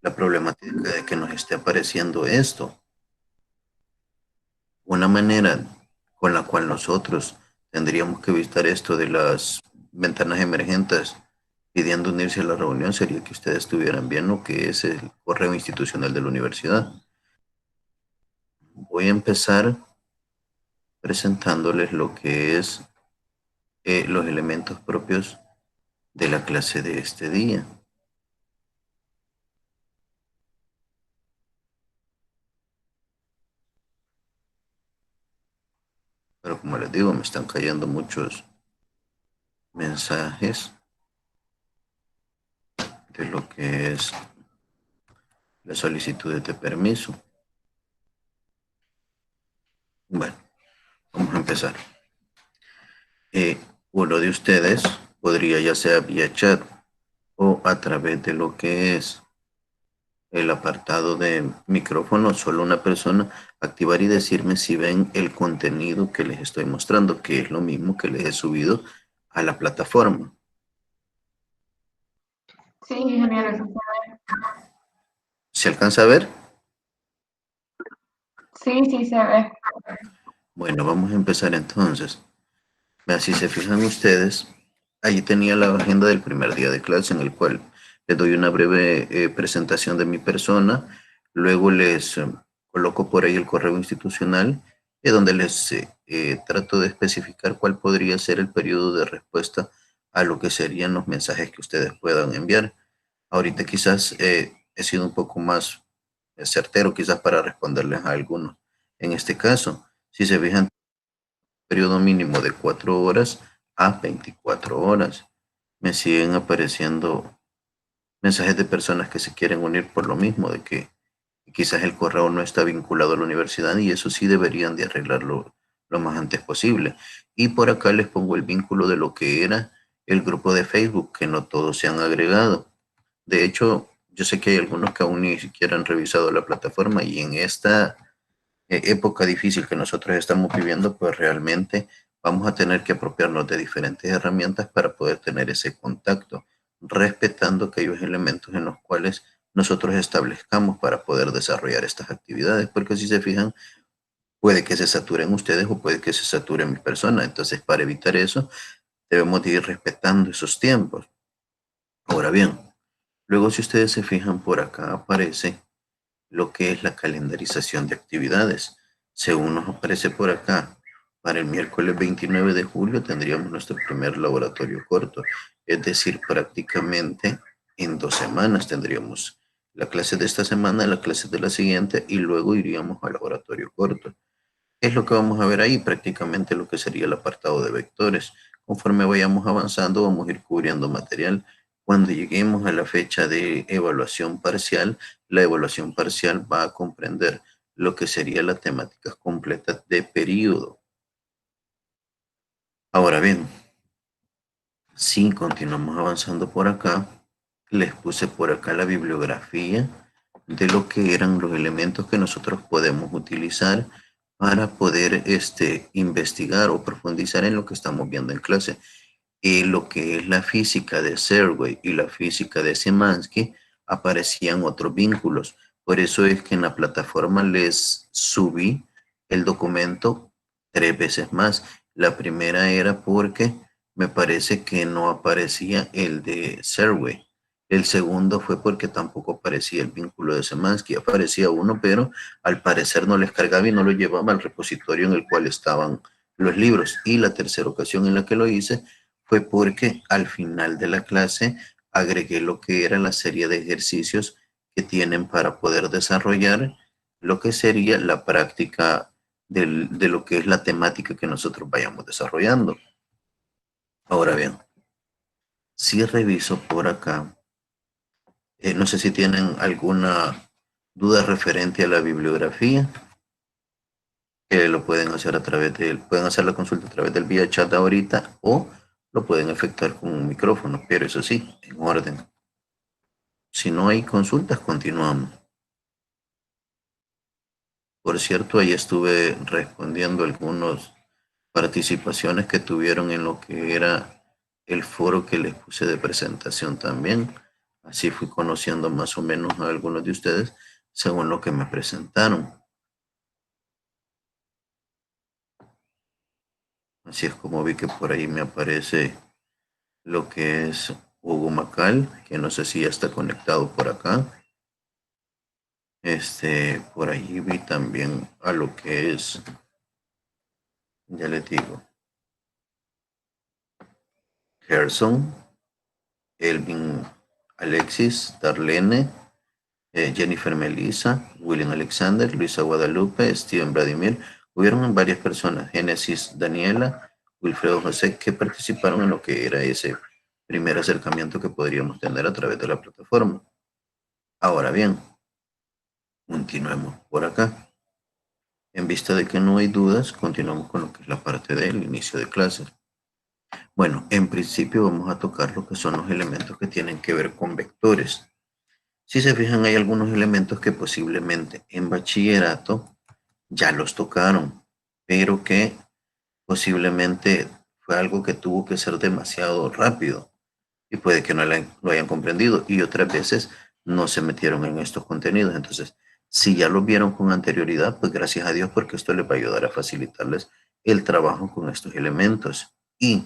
la problemática de que nos esté apareciendo esto. Una manera con la cual nosotros tendríamos que evitar esto de las ventanas emergentes pidiendo unirse a la reunión sería que ustedes estuvieran bien lo que es el correo institucional de la universidad. Voy a empezar presentándoles lo que es los elementos propios de la clase de este día. Pero como les digo, me están cayendo muchos mensajes de lo que es las solicitudes de permiso. Bueno, vamos a empezar. Eh, Uno de ustedes podría, ya sea vía chat o a través de lo que es el apartado de micrófono, solo una persona, activar y decirme si ven el contenido que les estoy mostrando, que es lo mismo que les he subido a la plataforma. Sí, ingeniero, eso se ¿Se alcanza a ver? sí, sí se ve. Bueno, vamos a empezar entonces. Si se fijan ustedes, ahí tenía la agenda del primer día de clase en el cual les doy una breve presentación de mi persona, luego les coloco por ahí el correo institucional, donde les trato de especificar cuál podría ser el periodo de respuesta a lo que serían los mensajes que ustedes puedan enviar. Ahorita quizás he sido un poco más certero, quizás para responderles a algunos. En este caso, si se fijan, periodo mínimo de 4 horas a 24 horas. Me siguen apareciendo mensajes de personas que se quieren unir por lo mismo, de que quizás el correo no está vinculado a la universidad y eso sí deberían de arreglarlo lo más antes posible. Y por acá les pongo el vínculo de lo que era el grupo de Facebook, que no todos se han agregado. De hecho, yo sé que hay algunos que aún ni siquiera han revisado la plataforma y en esta época difícil que nosotros estamos viviendo, pues realmente vamos a tener que apropiarnos de diferentes herramientas para poder tener ese contacto, respetando aquellos elementos en los cuales nosotros establezcamos para poder desarrollar estas actividades, porque si se fijan, puede que se saturen ustedes o puede que se sature mi persona. Entonces, para evitar eso, debemos de ir respetando esos tiempos. Ahora bien, luego si ustedes se fijan por acá aparece lo que es la calendarización de actividades. Según nos aparece por acá, para el miércoles 29 de julio tendríamos nuestro primer laboratorio corto, es decir, prácticamente en 2 semanas tendríamos la clase de esta semana, la clase de la siguiente y luego iríamos al laboratorio corto. Es lo que vamos a ver ahí, prácticamente lo que sería el apartado de vectores. Conforme vayamos avanzando, vamos a ir cubriendo material. Cuando lleguemos a la fecha de evaluación parcial, la evaluación parcial va a comprender lo que sería la temática completa de periodo. Ahora bien, si continuamos avanzando por acá, les puse por acá la bibliografía de lo que eran los elementos que nosotros podemos utilizar para poder investigar o profundizar en lo que estamos viendo en clase. Y lo que es la física de Serway y la física de Szymanski aparecían otros vínculos. Por eso es que en la plataforma les subí el documento 3 veces más. La primera era porque me parece que no aparecía el de Serway. El segundo fue porque tampoco aparecía el vínculo de Szymanski. Aparecía uno, pero al parecer no les cargaba y no lo llevaba al repositorio en el cual estaban los libros. Y la tercera ocasión en la que lo hice fue porque al final de la clase agregué lo que era la serie de ejercicios que tienen para poder desarrollar lo que sería la práctica de lo que es la temática que nosotros vayamos desarrollando. Ahora bien, si reviso por acá, no sé si tienen alguna duda referente a la bibliografía, que lo pueden hacer a través del, pueden hacer la consulta a través del vía chat ahorita o lo pueden efectuar con un micrófono, pero eso sí, en orden. Si no hay consultas, continuamos. Por cierto, ahí estuve respondiendo algunas participaciones que tuvieron en lo que era el foro que les puse de presentación también. Así fui conociendo más o menos a algunos de ustedes según lo que me presentaron. Así es como vi que por ahí me aparece lo que es Hugo Macal, que no sé si ya está conectado por acá. Por ahí vi también a lo que es, ya les digo, Gerson, Elvin Alexis, Darlene, Jennifer Melissa, William Alexander, Luisa Guadalupe, Steven Vladimir. Hubieron varias personas, Génesis Daniela, Wilfredo José, que participaron en lo que era ese primer acercamiento que podríamos tener a través de la plataforma. Ahora bien, continuemos por acá. En vista de que no hay dudas, continuamos con lo que es la parte del inicio de clases. Bueno, en principio vamos a tocar lo que son los elementos que tienen que ver con vectores. Si se fijan, hay algunos elementos que posiblemente en bachillerato ya los tocaron, pero que posiblemente fue algo que tuvo que ser demasiado rápido y puede que no lo hayan comprendido y otras veces no se metieron en estos contenidos. Entonces, si ya lo vieron con anterioridad, pues gracias a Dios porque esto les va a ayudar a facilitarles el trabajo con estos elementos. Y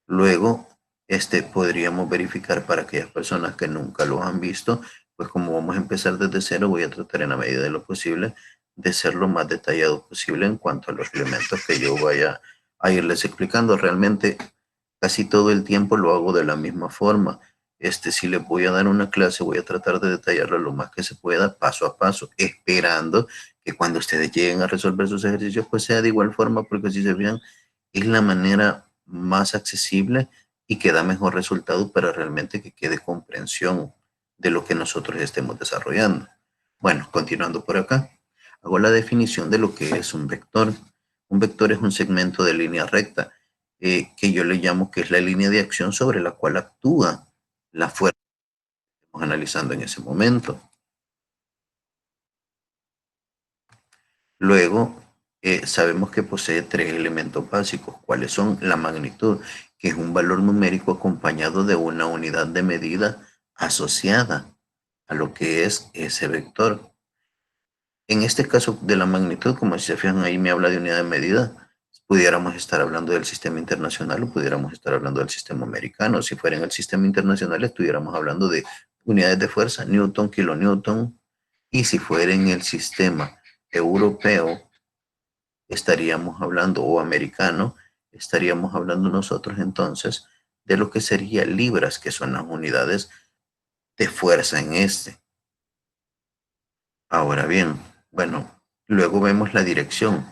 luego, podríamos verificar para aquellas personas que nunca lo han visto, pues como vamos a empezar desde cero, voy a tratar en la medida de lo posible de ser lo más detallado posible en cuanto a los elementos que yo vaya a irles explicando. Realmente casi todo el tiempo lo hago de la misma forma. Si les voy a dar una clase, voy a tratar de detallarlo lo más que se pueda, paso a paso, esperando que cuando ustedes lleguen a resolver sus ejercicios, pues sea de igual forma, porque si se fijan, es la manera más accesible y que da mejor resultado para realmente que quede comprensión de lo que nosotros estemos desarrollando. Bueno, continuando por acá, hago la definición de lo que es un vector. Un vector es un segmento de línea recta que yo le llamo que es la línea de acción sobre la cual actúa la fuerza que estamos analizando en ese momento. Luego, sabemos que posee tres elementos básicos. ¿Cuáles son? La magnitud, que es un valor numérico acompañado de una unidad de medida asociada a lo que es ese vector. En este caso de la magnitud, como se fijan ahí me habla de unidad de medida, pudiéramos estar hablando del sistema internacional o pudiéramos estar hablando del sistema americano. Si fuera en el sistema internacional, estuviéramos hablando de unidades de fuerza, Newton, kilonewton, y si fuera en el sistema europeo, estaríamos hablando, o americano, estaríamos hablando nosotros entonces de lo que sería libras, que son las unidades de fuerza en este. Ahora bien, bueno, luego vemos la dirección,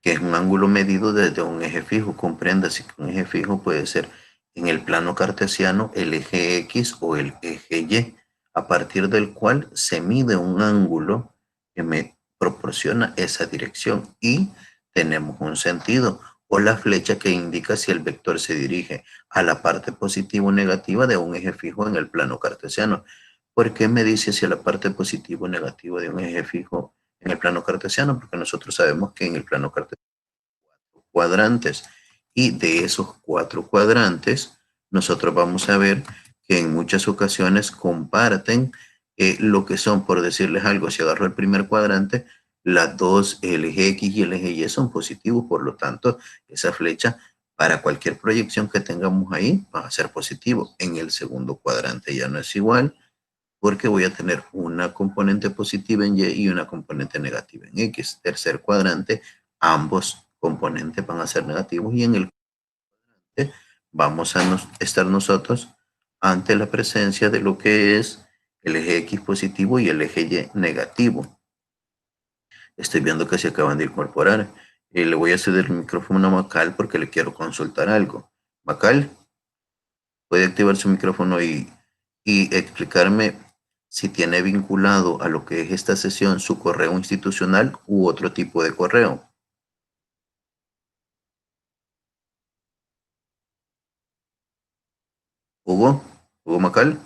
que es un ángulo medido desde un eje fijo. Compréndase que un eje fijo puede ser en el plano cartesiano el eje X o el eje Y, a partir del cual se mide un ángulo que me proporciona esa dirección y tenemos un sentido o la flecha que indica si el vector se dirige a la parte positiva o negativa de un eje fijo en el plano cartesiano. ¿Por qué me dice si a la parte positiva o negativa de un eje fijo en el plano cartesiano? Porque nosotros sabemos que en el plano cartesiano hay cuadrantes y de esos cuatro cuadrantes nosotros vamos a ver que en muchas ocasiones comparten lo que son, por decirles algo, si agarro el primer cuadrante, las dos, el eje X y el eje Y son positivos, por lo tanto, esa flecha para cualquier proyección que tengamos ahí va a ser positivo. En el segundo cuadrante ya no es igual, porque voy a tener una componente positiva en Y y una componente negativa en X. Tercer cuadrante, ambos componentes van a ser negativos y en el cuadrante vamos a estar nosotros ante la presencia de lo que es el eje X positivo y el eje Y negativo. Estoy viendo que se acaban de incorporar. Le voy a ceder el micrófono a Macal porque le quiero consultar algo. Macal, puede activar su micrófono y explicarme si tiene vinculado a lo que es esta sesión su correo institucional u otro tipo de correo. Hugo, Hugo Macal.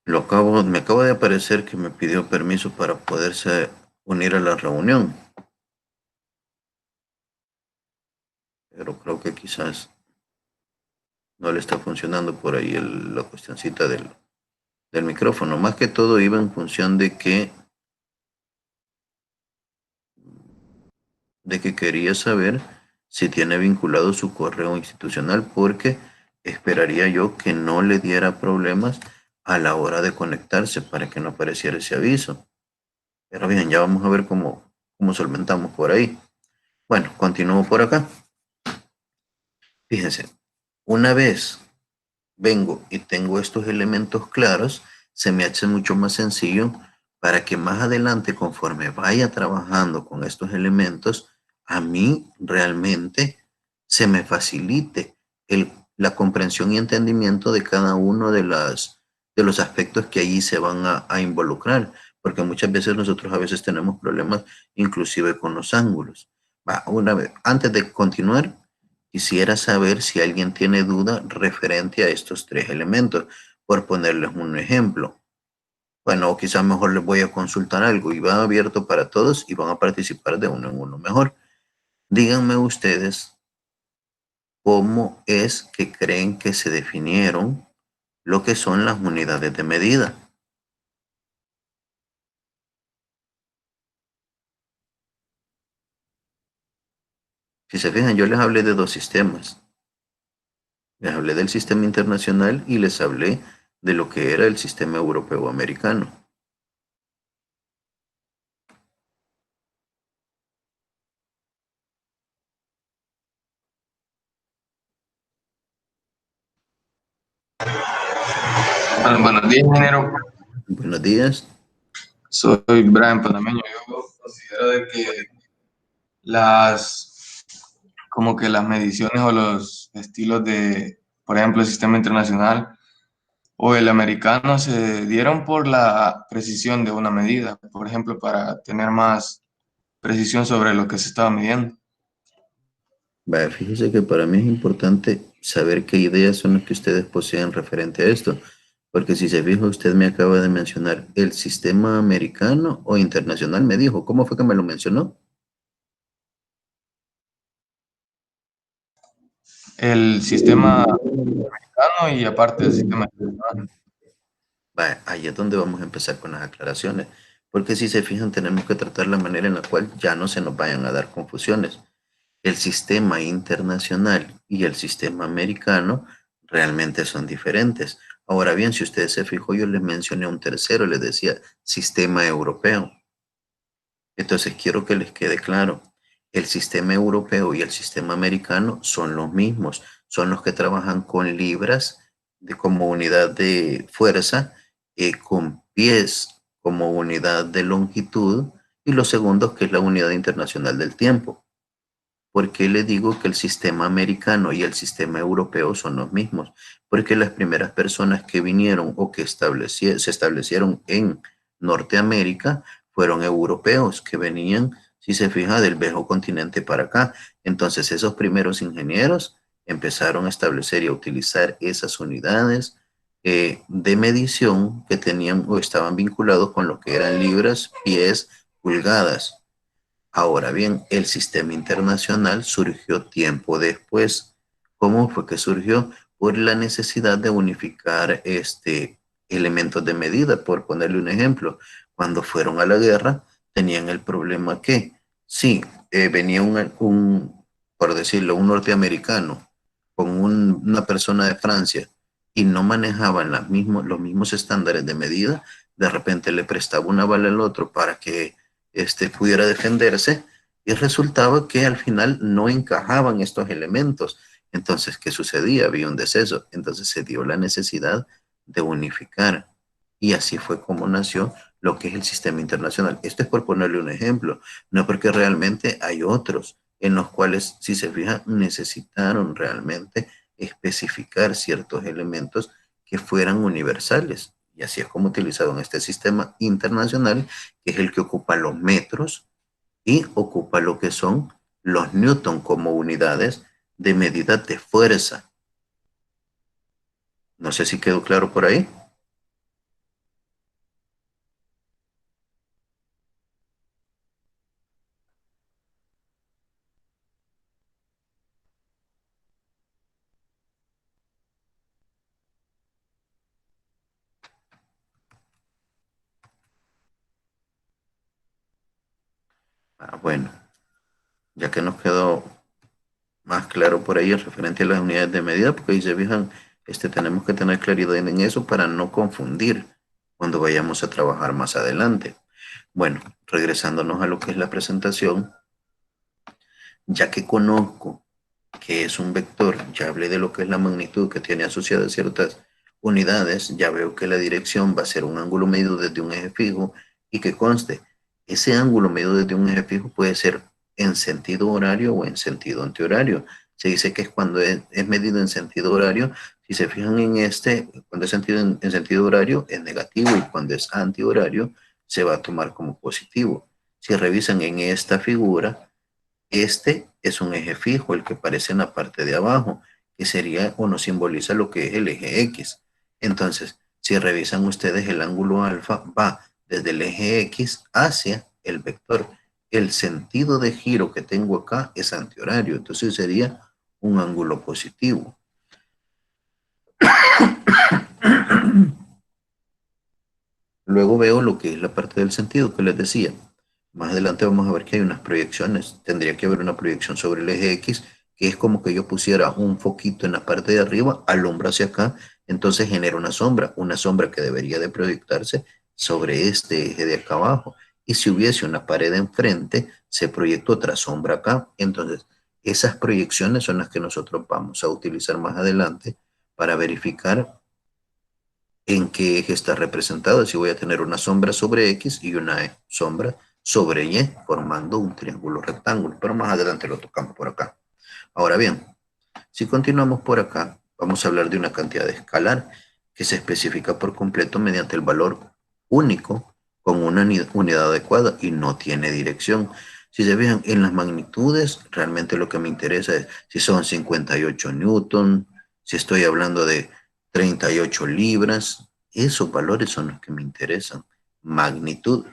Me acaba de aparecer que me pidió permiso para poderse unir a la reunión. pero creo que quizás no le está funcionando por ahí la cuestioncita del micrófono. Más que todo iba en función de que quería saber si tiene vinculado su correo institucional, porque esperaría yo que no le diera problemas a la hora de conectarse para que no apareciera ese aviso. Pero bien, ya vamos a ver cómo solventamos por ahí. Bueno, continúo por acá. Fíjense, una vez vengo y tengo estos elementos claros, se me hace mucho más sencillo para que más adelante, conforme vaya trabajando con estos elementos, a mí realmente se me facilite la comprensión y entendimiento de cada uno de los aspectos que allí se van a involucrar, porque muchas veces nosotros a veces tenemos problemas inclusive con los ángulos. Va, una vez, antes de continuar, quisiera saber si alguien tiene duda referente a estos tres elementos, por ponerles un ejemplo. Bueno, o quizás mejor les voy a consultar algo y va abierto para todos y van a participar de uno en uno mejor. Díganme ustedes cómo es que creen que se definieron lo que son las unidades de medida. Si se fijan, yo les hablé de dos sistemas. Les hablé del sistema internacional y les hablé de lo que era el sistema europeo americano. Bueno, buenos días, ingeniero. Buenos días. Soy Brian Panameño. Yo considero de que las, como que las mediciones o los estilos de, por ejemplo, el sistema internacional o el americano se dieron por la precisión de una medida, por ejemplo, para tener más precisión sobre lo que se estaba midiendo. Vaya, fíjese que para mí es importante saber qué ideas son las que ustedes poseen referente a esto, porque si se fija, usted me acaba de mencionar el sistema americano o internacional, me dijo, ¿cómo fue que me lo mencionó? El sistema americano y aparte el sistema internacional. Vaya, ahí es donde vamos a empezar con las aclaraciones, porque si se fijan, tenemos que tratar la manera en la cual ya no se nos vayan a dar confusiones. El sistema internacional y el sistema americano realmente son diferentes. Ahora bien, si ustedes se fijó, yo les mencioné un tercero, les decía sistema europeo. Entonces quiero que les quede claro, el sistema europeo y el sistema americano son los mismos, son los que trabajan con libras como unidad de fuerza, con pies como unidad de longitud y los segundos que es la unidad internacional del tiempo. ¿Por qué le digo que el sistema americano y el sistema europeo son los mismos? Porque las primeras personas que vinieron o que se establecieron en Norteamérica fueron europeos que venían, si se fija, del viejo continente para acá. Entonces esos primeros ingenieros empezaron a establecer y a utilizar esas unidades de medición que tenían o estaban vinculados con lo que eran libras, pies, pulgadas. Ahora bien, el sistema internacional surgió tiempo después. ¿Cómo fue que surgió? Por la necesidad de unificar elementos de medida. Por ponerle un ejemplo, cuando fueron a la guerra, tenían el problema que, sí, venía por decirlo, un norteamericano con una persona de Francia y no manejaban los mismos estándares de medida, de repente le prestaba una bala al otro para que pudiera defenderse y resultaba que al final no encajaban estos elementos. Entonces, ¿qué sucedía? Había un deceso. Entonces se dio la necesidad de unificar y así fue como nació lo que es el sistema internacional. Esto es por ponerle un ejemplo, no porque realmente hay otros en los cuales, si se fijan, necesitaron realmente especificar ciertos elementos que fueran universales. Y así es como utilizaron este sistema internacional, que es el que ocupa los metros y ocupa lo que son los newton como unidades de medida de fuerza. No sé si quedó claro por ahí. Bueno, ya que nos quedó más claro por ahí referente a las unidades de medida, porque ahí se fijan, tenemos que tener claridad en eso para no confundir cuando vayamos a trabajar más adelante. Bueno, regresándonos a lo que es la presentación, ya que conozco que es un vector, ya hablé de lo que es la magnitud que tiene asociadas ciertas unidades, ya veo que la dirección va a ser un ángulo medido desde un eje fijo y que conste, ese ángulo medido desde un eje fijo puede ser en sentido horario o en sentido antihorario. Se dice que es cuando es medido en sentido horario. Si se fijan en cuando es sentido en sentido horario es negativo y cuando es antihorario se va a tomar como positivo. Si revisan en esta figura, este es un eje fijo, el que aparece en la parte de abajo, que sería o nos simboliza lo que es el eje X. Entonces, si revisan ustedes, el ángulo alfa va desde el eje X hacia el vector. El sentido de giro que tengo acá es antihorario, entonces sería un ángulo positivo. Luego veo lo que es la parte del sentido que les decía. Más adelante vamos a ver que hay unas proyecciones. Tendría que haber una proyección sobre el eje X, que es como que yo pusiera un foquito en la parte de arriba, alumbra hacia acá, entonces genera una sombra que debería de proyectarse sobre este eje de acá abajo. Y si hubiese una pared enfrente, se proyecta otra sombra acá. Entonces, esas proyecciones son las que nosotros vamos a utilizar más adelante para verificar en qué eje está representado. Si voy a tener una sombra sobre X y una sombra sobre Y, formando un triángulo rectángulo. Pero más adelante lo tocamos por acá. Ahora bien, si continuamos por acá, vamos a hablar de una cantidad escalar que se especifica por completo mediante el valor único con una unidad adecuada y no tiene dirección. Si se fijan en las magnitudes, realmente lo que me interesa es si son 58 newton, si estoy hablando de 38 libras, esos valores son los que me interesan. Magnitud,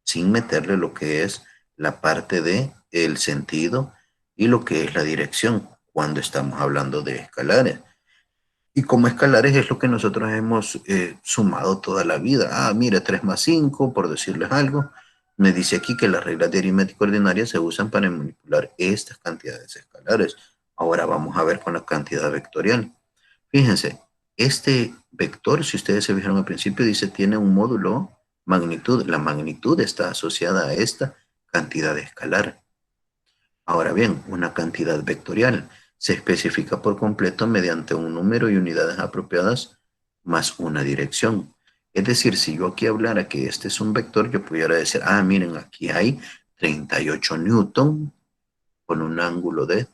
sin meterle lo que es la parte de el sentido y lo que es la dirección cuando estamos hablando de escalares. Y como escalares es lo que nosotros hemos sumado toda la vida. Ah, mira, 3 más 5, por decirles algo. Me dice aquí que las reglas de aritmética ordinaria se usan para manipular estas cantidades escalares. Ahora vamos a ver con la cantidad vectorial. Fíjense, este vector, si ustedes se fijaron al principio, dice tiene un módulo magnitud. La magnitud está asociada a esta cantidad escalar. Ahora bien, una cantidad vectorial se especifica por completo mediante un número y unidades apropiadas más una dirección. Es decir, si yo aquí hablara que este es un vector, yo pudiera decir, ah, miren, aquí hay 38 newton con un ángulo de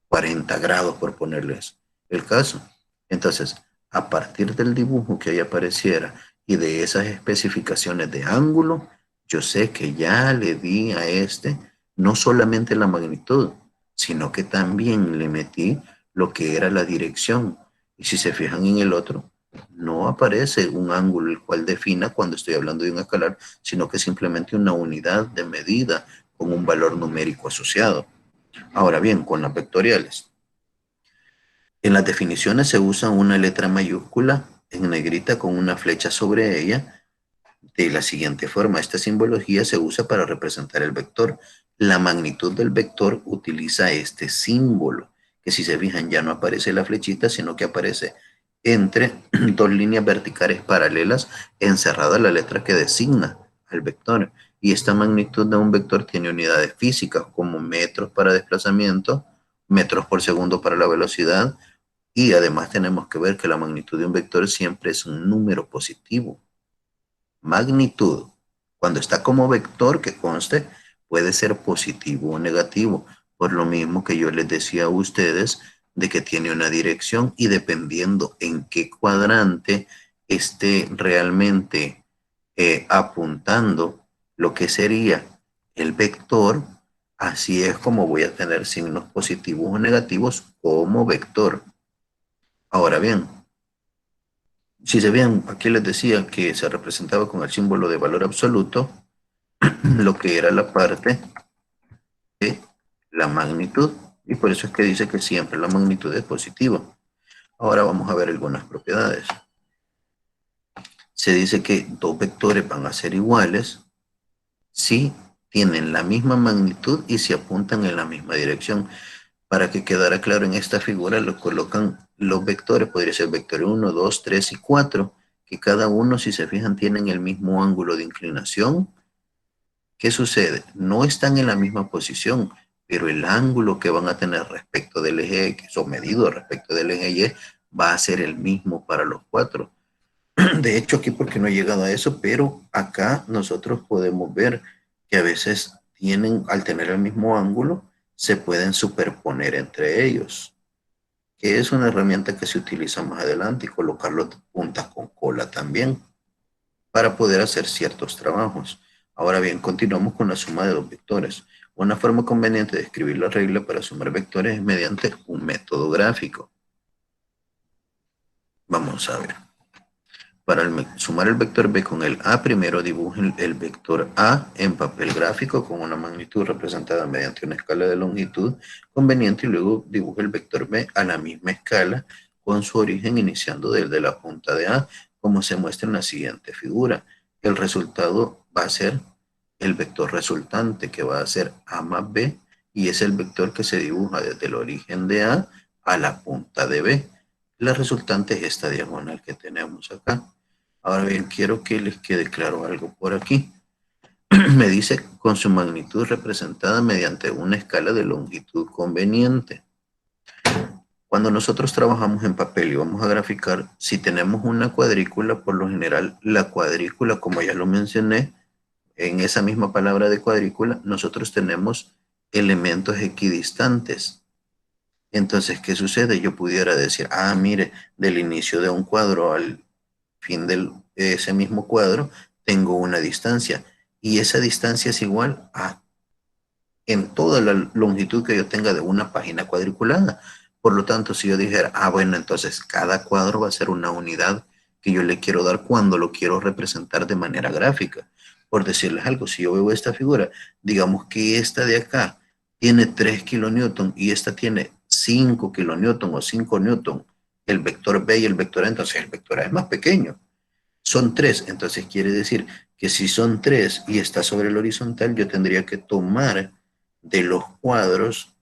40 grados, por ponerles el caso. Entonces, a partir del dibujo que ahí apareciera y de esas especificaciones de ángulo, yo sé que ya le di a no solamente la magnitud, sino que también le metí lo que era la dirección. Y si se fijan en el otro, no aparece un ángulo el cual defina cuando estoy hablando de un escalar, sino que simplemente una unidad de medida con un valor numérico asociado. Ahora bien, con las vectoriales. En las definiciones se usa una letra mayúscula en negrita con una flecha sobre ella de la siguiente forma. Esta simbología se usa para representar el vector. La magnitud del vector utiliza este símbolo, que si se fijan ya no aparece la flechita, sino que aparece entre dos líneas verticales paralelas encerrada la letra que designa al vector. Y esta magnitud de un vector tiene unidades físicas como metros para desplazamiento, metros por segundo para la velocidad, y además tenemos que ver que la magnitud de un vector siempre es un número positivo. Magnitud, cuando está como vector, que conste, puede ser positivo o negativo, por lo mismo que yo les decía a ustedes de que tiene una dirección y dependiendo en qué cuadrante esté realmente apuntando lo que sería el vector, así es como voy a tener signos positivos o negativos como vector. Ahora bien, si se ven, aquí les decía que se representaba con el símbolo de valor absoluto, lo que era la parte de la magnitud, y por eso es que dice que siempre la magnitud es positiva. Ahora vamos a ver algunas propiedades. Se dice que dos vectores van a ser iguales si tienen la misma magnitud y se apuntan en la misma dirección. Para que quedara claro en esta figura, lo colocan los vectores, podría ser vector 1, 2, 3 y 4, que cada uno, si se fijan, tienen el mismo ángulo de inclinación. ¿Qué sucede? No están en la misma posición, pero el ángulo que van a tener respecto del eje X o medido respecto del eje Y va a ser el mismo para los cuatro. De hecho, aquí porque no he llegado a eso, pero acá nosotros podemos ver que a veces tienen, al tener el mismo ángulo, se pueden superponer entre ellos, que es una herramienta que se utiliza más adelante y colocarlo puntas con cola también para poder hacer ciertos trabajos. Ahora bien, continuamos con la suma de dos vectores. Una forma conveniente de escribir la regla para sumar vectores es mediante un método gráfico. Vamos a ver. Para sumar el vector B con el A, primero dibujen el vector A en papel gráfico con una magnitud representada mediante una escala de longitud conveniente y luego dibuje el vector B a la misma escala con su origen iniciando desde la punta de A, como se muestra en la siguiente figura. El resultado va a ser el vector resultante, que va a ser A más B, y es el vector que se dibuja desde el origen de a la punta de B. La resultante es esta diagonal que tenemos acá. Ahora bien, quiero que les quede claro algo por aquí. Me dice con su magnitud representada mediante una escala de longitud conveniente. Cuando nosotros trabajamos en papel y vamos a graficar, si tenemos una cuadrícula, por lo general, la cuadrícula, como ya lo mencioné, en esa misma palabra de cuadrícula, nosotros tenemos elementos equidistantes. Entonces, ¿qué sucede? Yo pudiera decir, mire, del inicio de un cuadro al fin de ese mismo cuadro, tengo una distancia. Y esa distancia es igual a en toda la longitud que yo tenga de una página cuadriculada. Por lo tanto, si yo dijera, bueno, entonces cada cuadro va a ser una unidad que yo le quiero dar cuando lo quiero representar de manera gráfica. Por decirles algo, si yo veo esta figura, digamos que esta de acá tiene 3 kilonewton y esta tiene 5 kilonewton o 5 newton, el vector B y el vector A, entonces el vector A es más pequeño. Son 3, entonces quiere decir que si son 3 y está sobre el horizontal, yo tendría que tomar de los cuadros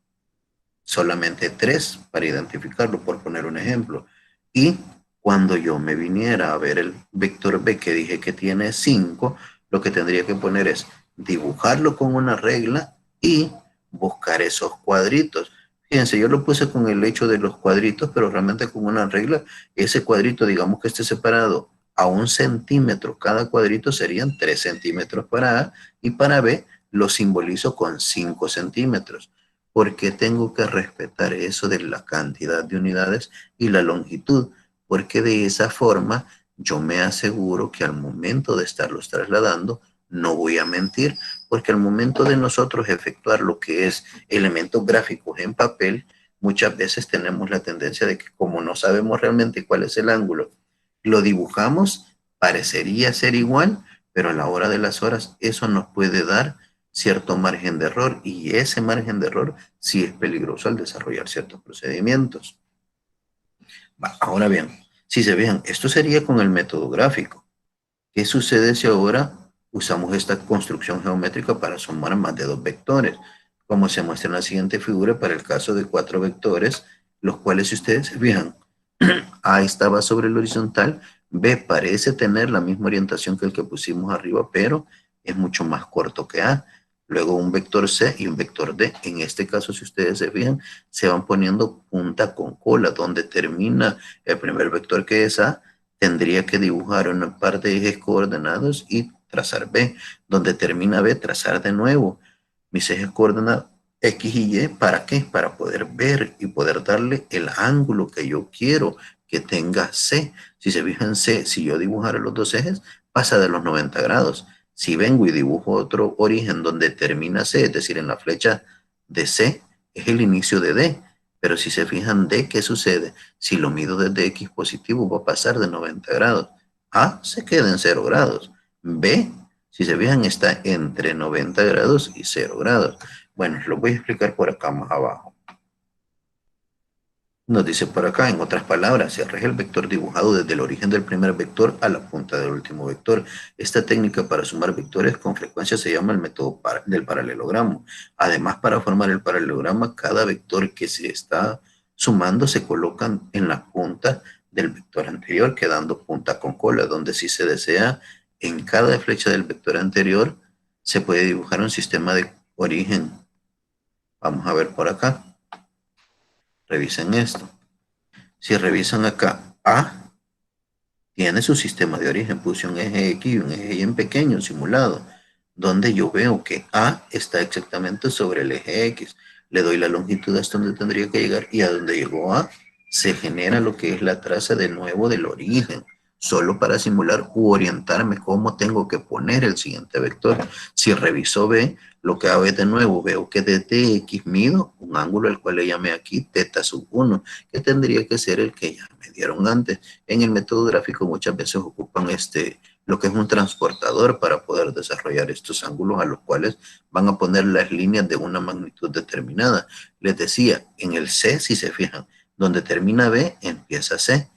solamente 3 para identificarlo, por poner un ejemplo. Y cuando yo me viniera a ver el vector B que dije que tiene 5, lo que tendría que poner es dibujarlo con una regla y buscar esos cuadritos. Fíjense, yo lo puse con el hecho de los cuadritos, pero realmente con una regla, ese cuadrito, digamos que esté separado a 1 centímetro, cada cuadrito serían 3 centímetros para A y para B lo simbolizo con 5 centímetros. ¿Por qué tengo que respetar eso de la cantidad de unidades y la longitud? Porque de esa forma yo me aseguro que al momento de estarlos trasladando no voy a mentir, porque al momento de nosotros efectuar lo que es elementos gráficos en papel, muchas veces tenemos la tendencia de que como no sabemos realmente cuál es el ángulo, lo dibujamos, parecería ser igual, pero a la hora de las horas eso nos puede dar cierto margen de error y ese margen de error sí es peligroso al desarrollar ciertos procedimientos. Ahora bien, si se vean, esto sería con el método gráfico. ¿Qué sucede si ahora usamos esta construcción geométrica para sumar más de 2 vectores? Como se muestra en la siguiente figura para el caso de 4 vectores, los cuales si ustedes se fijan, A estaba sobre el horizontal, B parece tener la misma orientación que el que pusimos arriba, pero es mucho más corto que A. Luego un vector C y un vector D. En este caso, si ustedes se fijan, se van poniendo punta con cola. Donde termina el primer vector que es A, tendría que dibujar una par de ejes coordenados y trazar B. Donde termina B, trazar de nuevo mis ejes coordenados X y Y. ¿Para qué? Para poder ver y poder darle el ángulo que yo quiero que tenga C. Si se fijan C, si yo dibujara los dos ejes, pasa de los 90 grados. Si vengo y dibujo otro origen donde termina C, es decir, en la flecha de C, es el inicio de D. Pero si se fijan D, ¿qué sucede? Si lo mido desde X positivo, va a pasar de 90 grados. A se queda en 0 grados. B, si se fijan, está entre 90 grados y 0 grados. Bueno, lo voy a explicar por acá más abajo. Nos dice por acá, en otras palabras, se arroja el vector dibujado desde el origen del primer vector a la punta del último vector. Esta técnica para sumar vectores con frecuencia se llama el método del paralelogramo. Además, para formar el paralelograma, cada vector que se está sumando se colocan en la punta del vector anterior, quedando punta con cola, donde si se desea, en cada flecha del vector anterior se puede dibujar un sistema de origen. Vamos a ver por acá. Revisen esto. Si revisan acá, A tiene su sistema de origen. Puse un eje X y un eje Y en pequeño simulado, donde yo veo que A está exactamente sobre el eje X. Le doy la longitud hasta donde tendría que llegar y a donde llegó A se genera lo que es la traza de nuevo del origen, solo para simular u orientarme cómo tengo que poner el siguiente vector. Si reviso B, lo que hago es de nuevo, veo que desde X mido un ángulo al cual le llamé aquí teta sub 1, que tendría que ser el que ya me dieron antes. En el método gráfico muchas veces ocupan lo que es un transportador para poder desarrollar estos ángulos a los cuales van a poner las líneas de una magnitud determinada. Les decía, en el C, si se fijan, donde termina B, empieza C,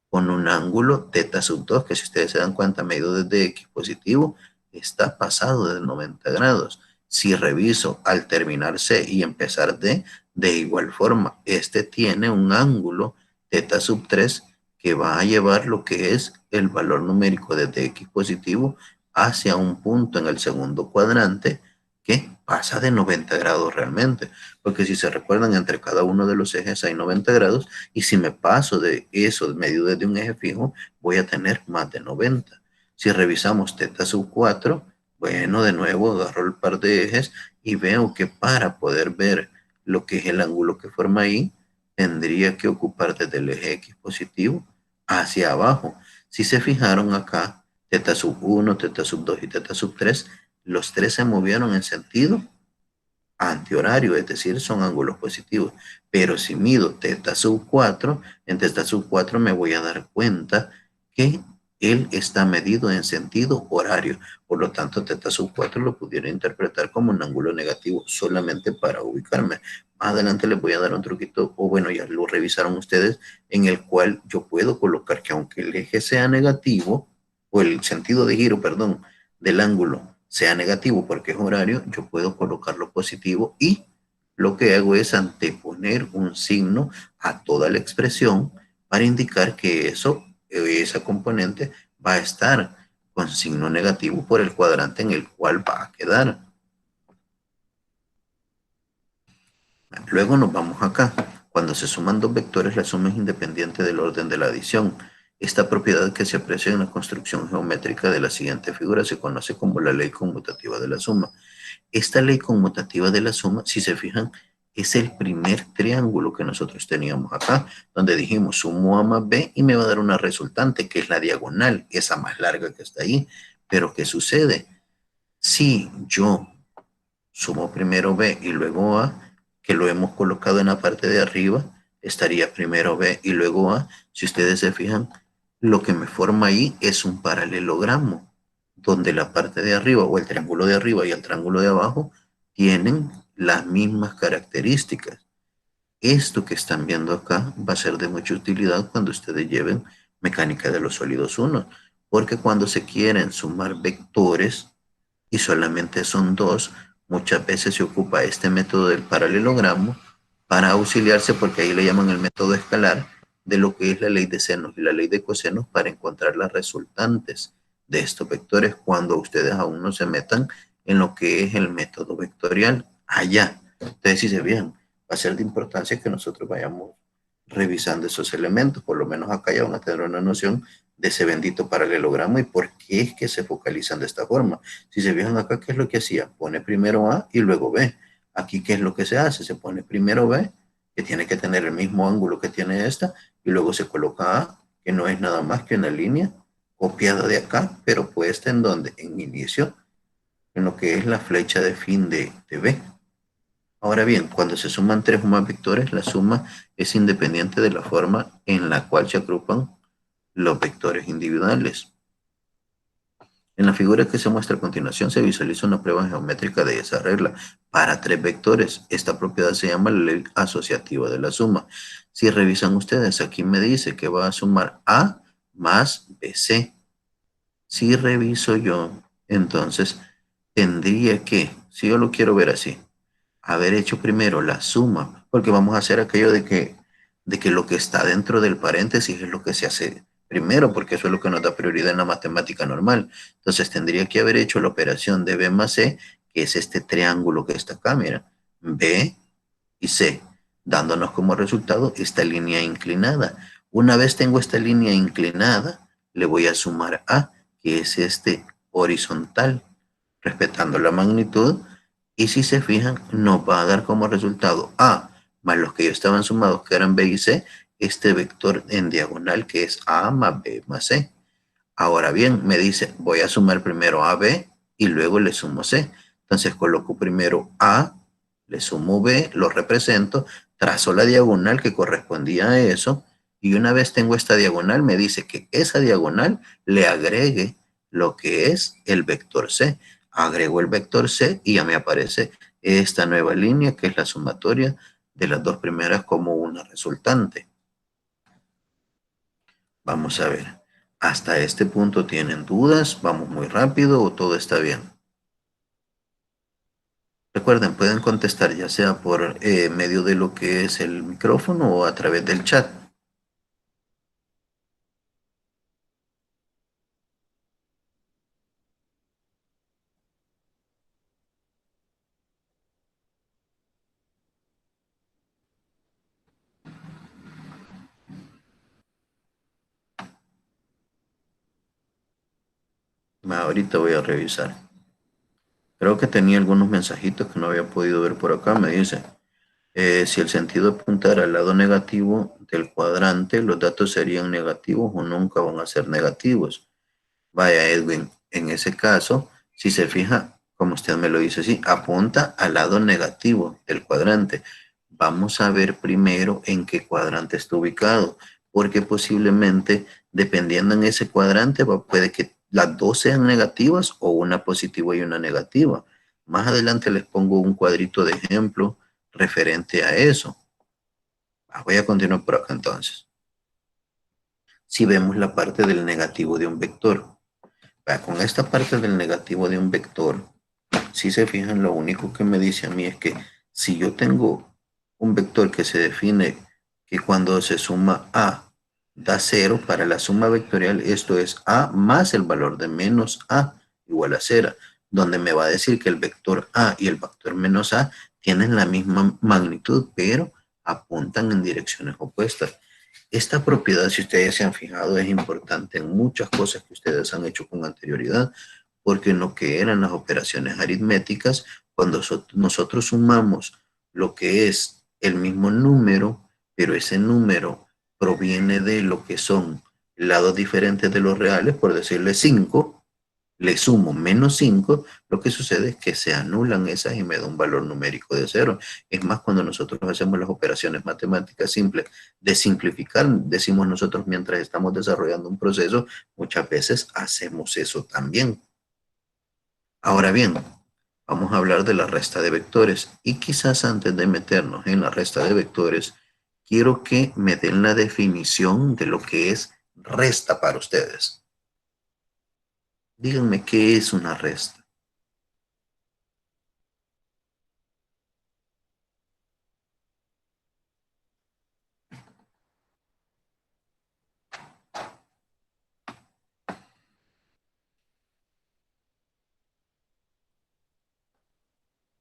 con un ángulo teta sub 2, que si ustedes se dan cuenta, medido desde X positivo, está pasado de 90 grados. Si reviso al terminar C y empezar D, de igual forma, este tiene un ángulo teta sub 3 que va a llevar lo que es el valor numérico desde X positivo hacia un punto en el segundo cuadrante que pasa de 90 grados realmente. Porque si se recuerdan, entre cada uno de los ejes hay 90 grados y si me paso de eso medio desde un eje fijo, voy a tener más de 90. Si revisamos teta sub 4, bueno, de nuevo agarro el par de ejes y veo que para poder ver lo que es el ángulo que forma ahí, tendría que ocupar desde el eje X positivo hacia abajo. Si se fijaron acá, teta sub 1, teta sub 2 y teta sub 3, los tres se movieron en sentido antihorario, es decir, son ángulos positivos. Pero si mido teta sub 4, en teta sub 4 me voy a dar cuenta que él está medido en sentido horario. Por lo tanto, teta sub 4 lo pudiera interpretar como un ángulo negativo solamente para ubicarme. Más adelante les voy a dar un truquito, o bueno, ya lo revisaron ustedes, en el cual yo puedo colocar que aunque el eje sea negativo, o el sentido de giro, perdón, del ángulo sea negativo porque es horario, yo puedo colocarlo positivo y lo que hago es anteponer un signo a toda la expresión para indicar que esa componente va a estar con signo negativo por el cuadrante en el cual va a quedar. Luego nos vamos acá. Cuando se suman dos vectores, la suma es independiente del orden de la adición. Esta propiedad que se aprecia en la construcción geométrica de la siguiente figura se conoce como la ley conmutativa de la suma. Esta ley conmutativa de la suma, si se fijan, es el primer triángulo que nosotros teníamos acá, donde dijimos sumo A más B y me va a dar una resultante, que es la diagonal, esa más larga que está ahí. Pero ¿qué sucede? Si yo sumo primero B y luego A, que lo hemos colocado en la parte de arriba, estaría primero B y luego A. Si ustedes se fijan, lo que me forma ahí es un paralelogramo, donde la parte de arriba o el triángulo de arriba y el triángulo de abajo tienen las mismas características. Esto que están viendo acá va a ser de mucha utilidad cuando ustedes lleven mecánica de los sólidos 1, porque cuando se quieren sumar vectores y solamente son dos, muchas veces se ocupa este método del paralelogramo para auxiliarse, porque ahí le llaman el método escalar, de lo que es la ley de senos y la ley de cosenos para encontrar las resultantes de estos vectores cuando ustedes aún no se metan en lo que es el método vectorial allá. Entonces, si se fijan, va a ser de importancia que nosotros vayamos revisando esos elementos. Por lo menos acá ya van a tener una noción de ese bendito paralelogramo y por qué es que se focalizan de esta forma. Si se fijan acá, ¿qué es lo que hacía? Pone primero A y luego B. Aquí, ¿qué es lo que se hace? Se pone primero B, que tiene que tener el mismo ángulo que tiene esta, y luego se coloca A, que no es nada más que una línea copiada de acá, pero puesta en donde, en inicio, en lo que es la flecha de fin de B. Ahora bien, cuando se suman tres o más vectores, la suma es independiente de la forma en la cual se agrupan los vectores individuales. En la figura que se muestra a continuación se visualiza una prueba geométrica de esa regla para tres vectores. Esta propiedad se llama la ley asociativa de la suma. Si revisan ustedes, aquí me dice que va a sumar A más BC. Si reviso yo, entonces tendría que, si yo lo quiero ver así, haber hecho primero la suma, porque vamos a hacer aquello de que lo que está dentro del paréntesis es lo que se hace primero, porque eso es lo que nos da prioridad en la matemática normal. Entonces tendría que haber hecho la operación de B más C, que es este triángulo que está acá, mira, B y C, dándonos como resultado esta línea inclinada. Una vez tengo esta línea inclinada, le voy a sumar A, que es este horizontal, respetando la magnitud, y si se fijan, nos va a dar como resultado A más los que ya estaban sumados, que eran B y C, este vector en diagonal que es A más B más C. Ahora bien, me dice, voy a sumar primero a B y luego le sumo C. Entonces coloco primero A, le sumo B, lo represento, trazo la diagonal que correspondía a eso, y una vez tengo esta diagonal, me dice que esa diagonal le agregue lo que es el vector C. Agrego el vector C y ya me aparece esta nueva línea que es la sumatoria de las dos primeras como una resultante. Vamos a ver. ¿Hasta este punto tienen dudas? ¿Vamos muy rápido o todo está bien? Recuerden, pueden contestar ya sea por medio de lo que es el micrófono o a través del chat. Ahorita voy a revisar. Creo que tenía algunos mensajitos que no había podido ver por acá. Me dice, si el sentido apuntara al lado negativo del cuadrante, los datos serían negativos o nunca van a ser negativos. Vaya, Edwin, en ese caso, si se fija, como usted me lo dice, sí, apunta al lado negativo del cuadrante. Vamos a ver primero en qué cuadrante está ubicado, porque posiblemente, dependiendo en ese cuadrante, puede que las dos sean negativas o una positiva y una negativa. Más adelante les pongo un cuadrito de ejemplo referente a eso. Voy a continuar por acá entonces. Si vemos la parte del negativo de un vector, con esta parte del negativo de un vector, si se fijan, lo único que me dice a mí es que si yo tengo un vector que se define que cuando se suma A da 0, para la suma vectorial esto es A más el valor de menos A igual a 0, donde me va a decir que el vector A y el vector menos A tienen la misma magnitud, pero apuntan en direcciones opuestas. Esta propiedad, si ustedes se han fijado, es importante en muchas cosas que ustedes han hecho con anterioridad, porque en lo que eran las operaciones aritméticas, cuando nosotros sumamos lo que es el mismo número, pero ese número proviene de lo que son lados diferentes de los reales, por decirle 5, le sumo menos 5, lo que sucede es que se anulan esas y me da un valor numérico de 0. Es más, cuando nosotros hacemos las operaciones matemáticas simples de simplificar, decimos nosotros mientras estamos desarrollando un proceso, muchas veces hacemos eso también. Ahora bien, vamos a hablar de la resta de vectores y quizás antes de meternos en la resta de vectores, quiero que me den la definición de lo que es resta para ustedes. Díganme qué es una resta.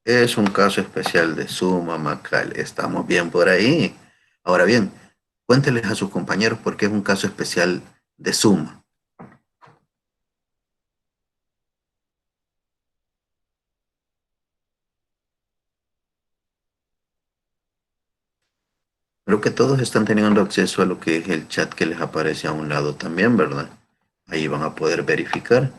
Es un caso especial de suma, Macal. Estamos bien por ahí. Ahora bien, cuénteles a sus compañeros por qué es un caso especial de suma. Creo que todos están teniendo acceso a lo que es el chat que les aparece a un lado también, ¿verdad? Ahí van a poder verificar.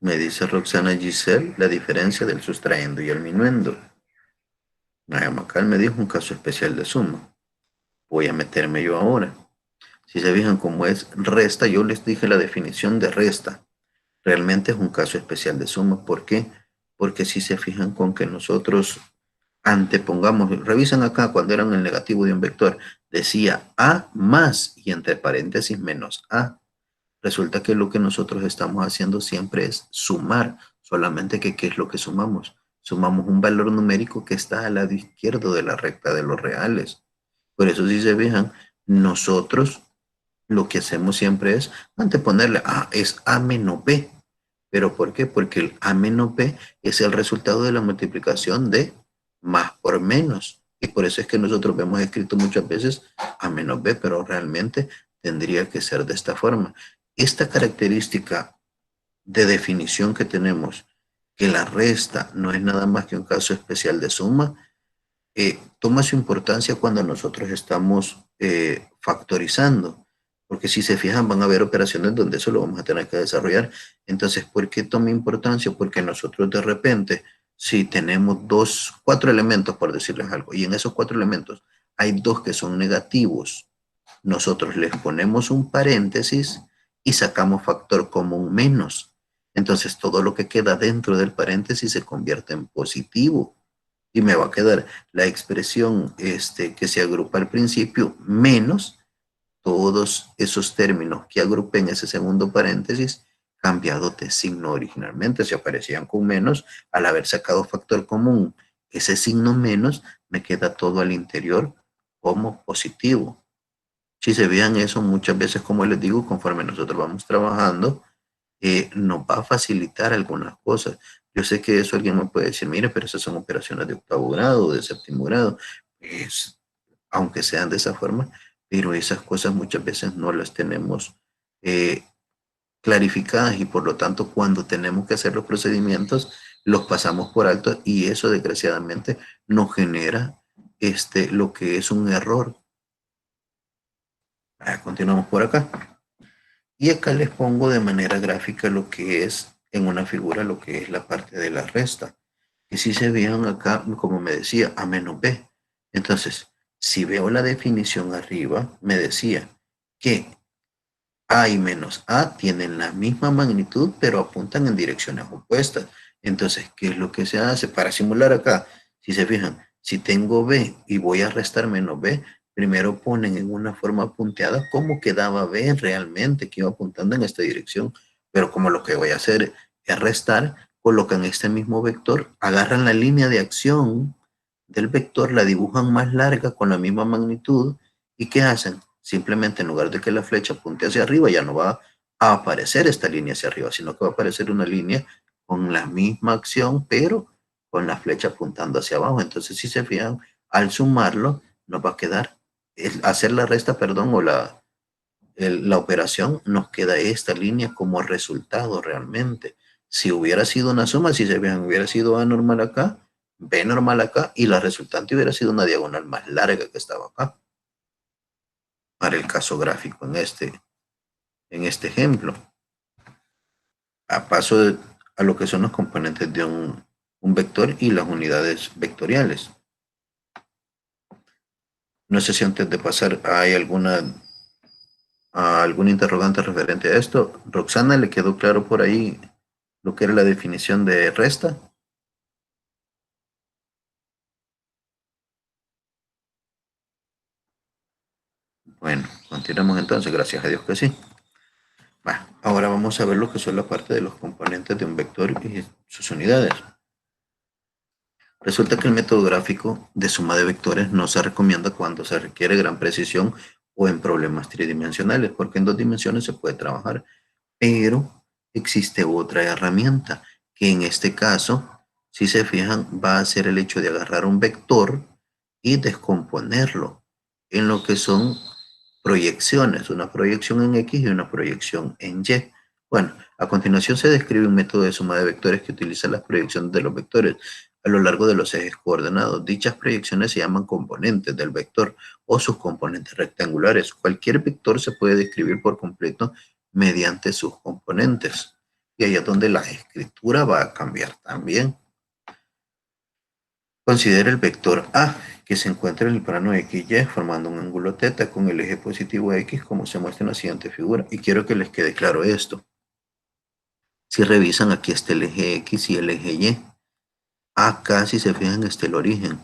Me dice Roxana Giselle la diferencia del sustrayendo y el minuendo. Maya Macal me dijo un caso especial de suma. Voy a meterme yo ahora. Si se fijan cómo es resta, yo les dije la definición de resta. Realmente es un caso especial de suma. ¿Por qué? Porque si se fijan con que nosotros antepongamos, revisen acá cuando eran el negativo de un vector, decía A más y entre paréntesis menos A. Resulta que lo que nosotros estamos haciendo siempre es sumar, solamente que ¿qué es lo que sumamos? Sumamos un valor numérico que está al lado izquierdo de la recta de los reales. Por eso si se fijan, nosotros lo que hacemos siempre es anteponerle A, es A menos B. ¿Pero por qué? Porque el A menos B es el resultado de la multiplicación de más por menos. Y por eso es que nosotros vemos escrito muchas veces A menos B, pero realmente tendría que ser de esta forma. Esta característica de definición que tenemos, que la resta no es nada más que un caso especial de suma, toma su importancia cuando nosotros estamos factorizando, porque si se fijan van a haber operaciones donde eso lo vamos a tener que desarrollar. Entonces, ¿por qué toma importancia? Porque nosotros de repente, si tenemos cuatro elementos, por decirles algo, y en esos cuatro elementos hay dos que son negativos, nosotros les ponemos un paréntesis y sacamos factor común menos. Entonces, todo lo que queda dentro del paréntesis se convierte en positivo y me va a quedar la expresión que se agrupa al principio menos todos esos términos que agrupé en ese segundo paréntesis cambiados de signo originalmente. Si aparecían con menos, al haber sacado factor común, ese signo menos me queda todo al interior como positivo. Si se vean eso muchas veces, como les digo, conforme nosotros vamos trabajando, nos va a facilitar algunas cosas. Yo sé que eso alguien me puede decir, mire, pero esas son operaciones de octavo grado, de séptimo grado, pues, aunque sean de esa forma, pero esas cosas muchas veces no las tenemos eh, clarificadas y por lo tanto cuando tenemos que hacer los procedimientos los pasamos por alto y eso desgraciadamente nos genera lo que es un error. Continuamos por acá. Y acá les pongo de manera gráfica lo que es en una figura, lo que es la parte de la resta. Que si se vean acá, como me decía, A menos B. Entonces, si veo la definición arriba, me decía que A y menos A tienen la misma magnitud, pero apuntan en direcciones opuestas. Entonces, ¿qué es lo que se hace? Para simular acá, si se fijan, si tengo B y voy a restar menos B, primero ponen en una forma punteada cómo quedaba B realmente, que iba apuntando en esta dirección. Pero como lo que voy a hacer es restar, colocan este mismo vector, agarran la línea de acción del vector, la dibujan más larga con la misma magnitud, ¿y qué hacen? Simplemente en lugar de que la flecha apunte hacia arriba, ya no va a aparecer esta línea hacia arriba, sino que va a aparecer una línea con la misma acción, pero con la flecha apuntando hacia abajo. Entonces, si se fijan, al sumarlo, nos va a quedar, hacer la resta, perdón, o la operación, nos queda esta línea como resultado realmente. Si hubiera sido una suma, si se fijan, hubiera sido A normal acá, B normal acá, y la resultante hubiera sido una diagonal más larga que estaba acá. Para el caso gráfico en este ejemplo. A paso a lo que son los componentes de un vector y las unidades vectoriales. No sé si antes de pasar hay algún interrogante referente a esto. Roxana, ¿le quedó claro por ahí lo que era la definición de resta? Bueno, continuamos entonces, gracias a Dios que sí. Ahora vamos a ver lo que son la parte de los componentes de un vector y sus unidades. Resulta que el método gráfico de suma de vectores no se recomienda cuando se requiere gran precisión o en problemas tridimensionales, porque en dos dimensiones se puede trabajar, pero existe otra herramienta que en este caso, si se fijan, va a ser el hecho de agarrar un vector y descomponerlo en lo que son proyecciones, una proyección en X y una proyección en Y. Bueno, a continuación se describe un método de suma de vectores que utiliza las proyecciones de los vectores a lo largo de los ejes coordenados. Dichas proyecciones se llaman componentes del vector o sus componentes rectangulares. Cualquier vector se puede describir por completo mediante sus componentes. Y ahí es donde la escritura va a cambiar también. Considera el vector A, que se encuentra en el plano XY formando un ángulo θ con el eje positivo X, como se muestra en la siguiente figura. Y quiero que les quede claro esto. Si revisan, aquí está el eje X y el eje Y. Acá, si se fijan, está el origen.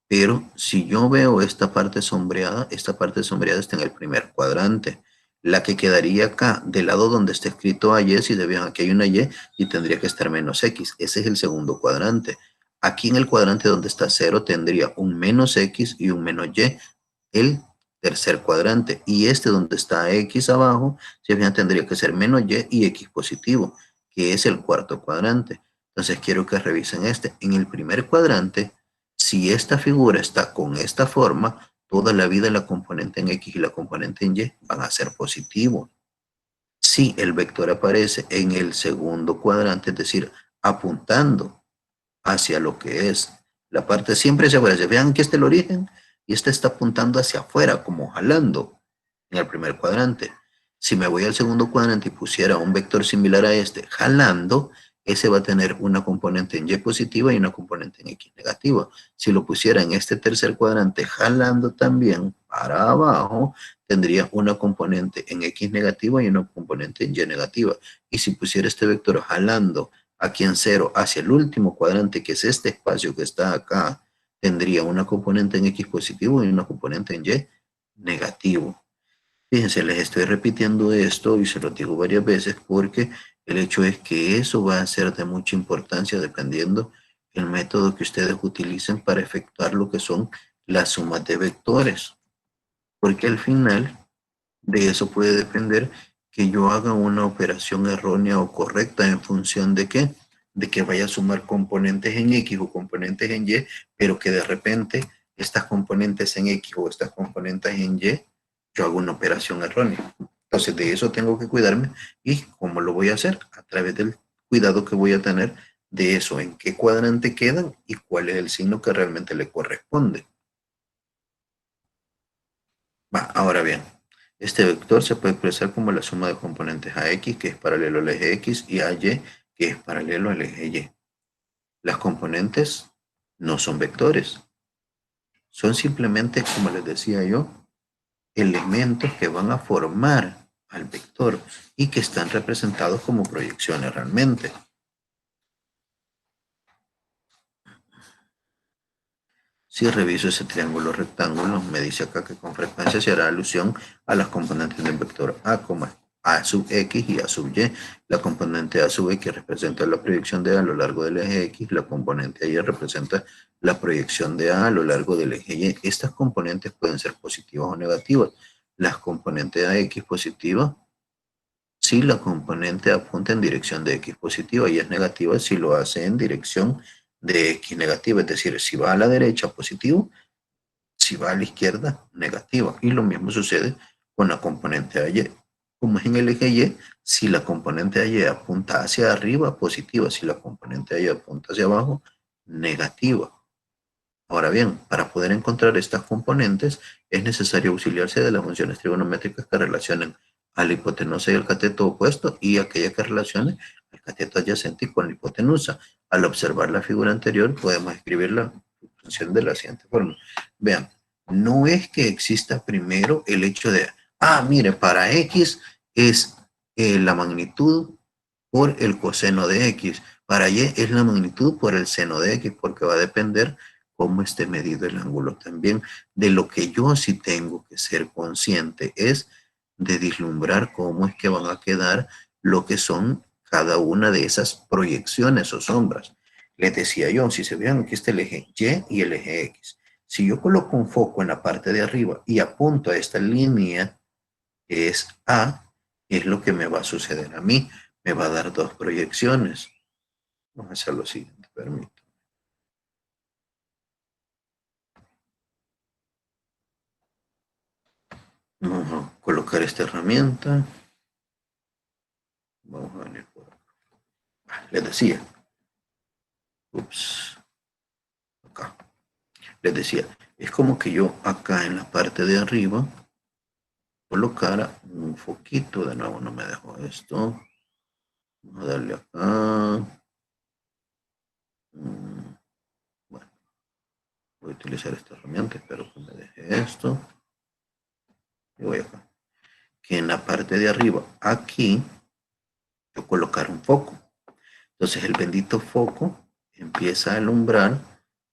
Pero si yo veo esta parte sombreada está en el primer cuadrante. La que quedaría acá, del lado donde está escrito AY, si se fijan, aquí hay una Y y tendría que estar menos X. Ese es el segundo cuadrante. Aquí en el cuadrante donde está 0 tendría un menos X y un menos Y, el tercer cuadrante. Y este donde está X abajo, si fijan, tendría que ser menos Y y X positivo, que es el cuarto cuadrante. Entonces quiero que revisen este. En el primer cuadrante, si esta figura está con esta forma, toda la vida la componente en X y la componente en Y van a ser positivos. Si el vector aparece en el segundo cuadrante, es decir, apuntando hacia lo que es la parte siempre hacia afuera. Se vean que este es el origen y este está apuntando hacia afuera, como jalando en el primer cuadrante. Si me voy al segundo cuadrante y pusiera un vector similar a este, jalando, ese va a tener una componente en Y positiva y una componente en X negativa. Si lo pusiera en este tercer cuadrante, jalando también para abajo, tendría una componente en X negativa y una componente en Y negativa. Y si pusiera este vector jalando aquí en 0 hacia el último cuadrante, que es este espacio que está acá, tendría una componente en X positivo y una componente en Y negativo. Fíjense, les estoy repitiendo esto y se lo digo varias veces porque el hecho es que eso va a ser de mucha importancia dependiendo el método que ustedes utilicen para efectuar lo que son las sumas de vectores. Porque al final de eso puede depender que yo haga una operación errónea o correcta en función de qué, de que vaya a sumar componentes en X o componentes en Y, pero que de repente estas componentes en X o estas componentes en Y, yo hago una operación errónea. Entonces de eso tengo que cuidarme. ¿Y cómo lo voy a hacer? A través del cuidado que voy a tener de eso, en qué cuadrante quedan y cuál es el signo que realmente le corresponde. Ahora bien, este vector se puede expresar como la suma de componentes a X, que es paralelo al eje X, y a Y, que es paralelo al eje Y. Las componentes no son vectores. Son simplemente, como les decía yo, elementos que van a formar al vector y que están representados como proyecciones realmente. Si reviso ese triángulo rectángulo, me dice acá que con frecuencia se hará alusión a las componentes del vector A, como A sub X y A sub Y. La componente A sub X representa la proyección de A a lo largo del eje X, la componente Y representa la proyección de A a lo largo del eje Y. Estas componentes pueden ser positivas o negativas. Las componentes AX positivas, si la componente apunta en dirección de X positiva, y es negativa si lo hace en dirección de X negativa, es decir, si va a la derecha positivo, si va a la izquierda negativa. Y lo mismo sucede con la componente AY. Como es en el eje Y, si la componente AY apunta hacia arriba, positiva, si la componente AY apunta hacia abajo, negativa. Ahora bien, para poder encontrar estas componentes, es necesario auxiliarse de las funciones trigonométricas que relacionen a la hipotenusa y al cateto opuesto y aquella que relacione al cateto adyacente y con la hipotenusa. Al observar la figura anterior, podemos escribir la función de la siguiente forma. Vean, no es que exista primero el hecho de, mire, para X es la magnitud por el coseno de X. Para Y es la magnitud por el seno de X, porque va a depender cómo esté medido el ángulo también. De lo que yo sí tengo que ser consciente es de vislumbrar cómo es que van a quedar lo que son cada una de esas proyecciones o sombras. Les decía yo, si se vean, aquí está el eje Y y el eje X. Si yo coloco un foco en la parte de arriba y apunto a esta línea que es A, es lo que me va a suceder a mí. Me va a dar dos proyecciones. Vamos a hacer lo siguiente, permítanme. Vamos a colocar esta herramienta. Vamos a venir por acá. Les decía. Acá. Les decía, es como que yo acá en la parte de arriba colocara un foquito. De nuevo no me dejo esto. Vamos a darle acá. Bueno, voy a utilizar esta herramienta, espero que me deje esto. Y voy acá. Que en la parte de arriba, aquí, yo colocar un foco. Entonces el bendito foco empieza a alumbrar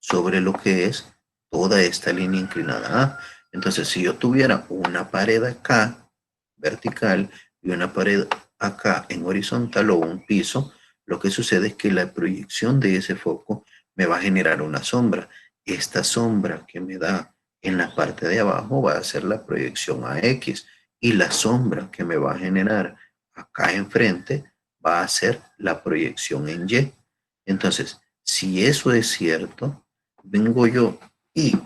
sobre lo que es toda esta línea inclinada A. Entonces si yo tuviera una pared acá vertical y una pared acá en horizontal o un piso, lo que sucede es que la proyección de ese foco me va a generar una sombra. Esta sombra que me da en la parte de abajo va a ser la proyección a X y la sombra que me va a generar acá enfrente va a ser la proyección en Y. Entonces, si eso es cierto, vengo yo y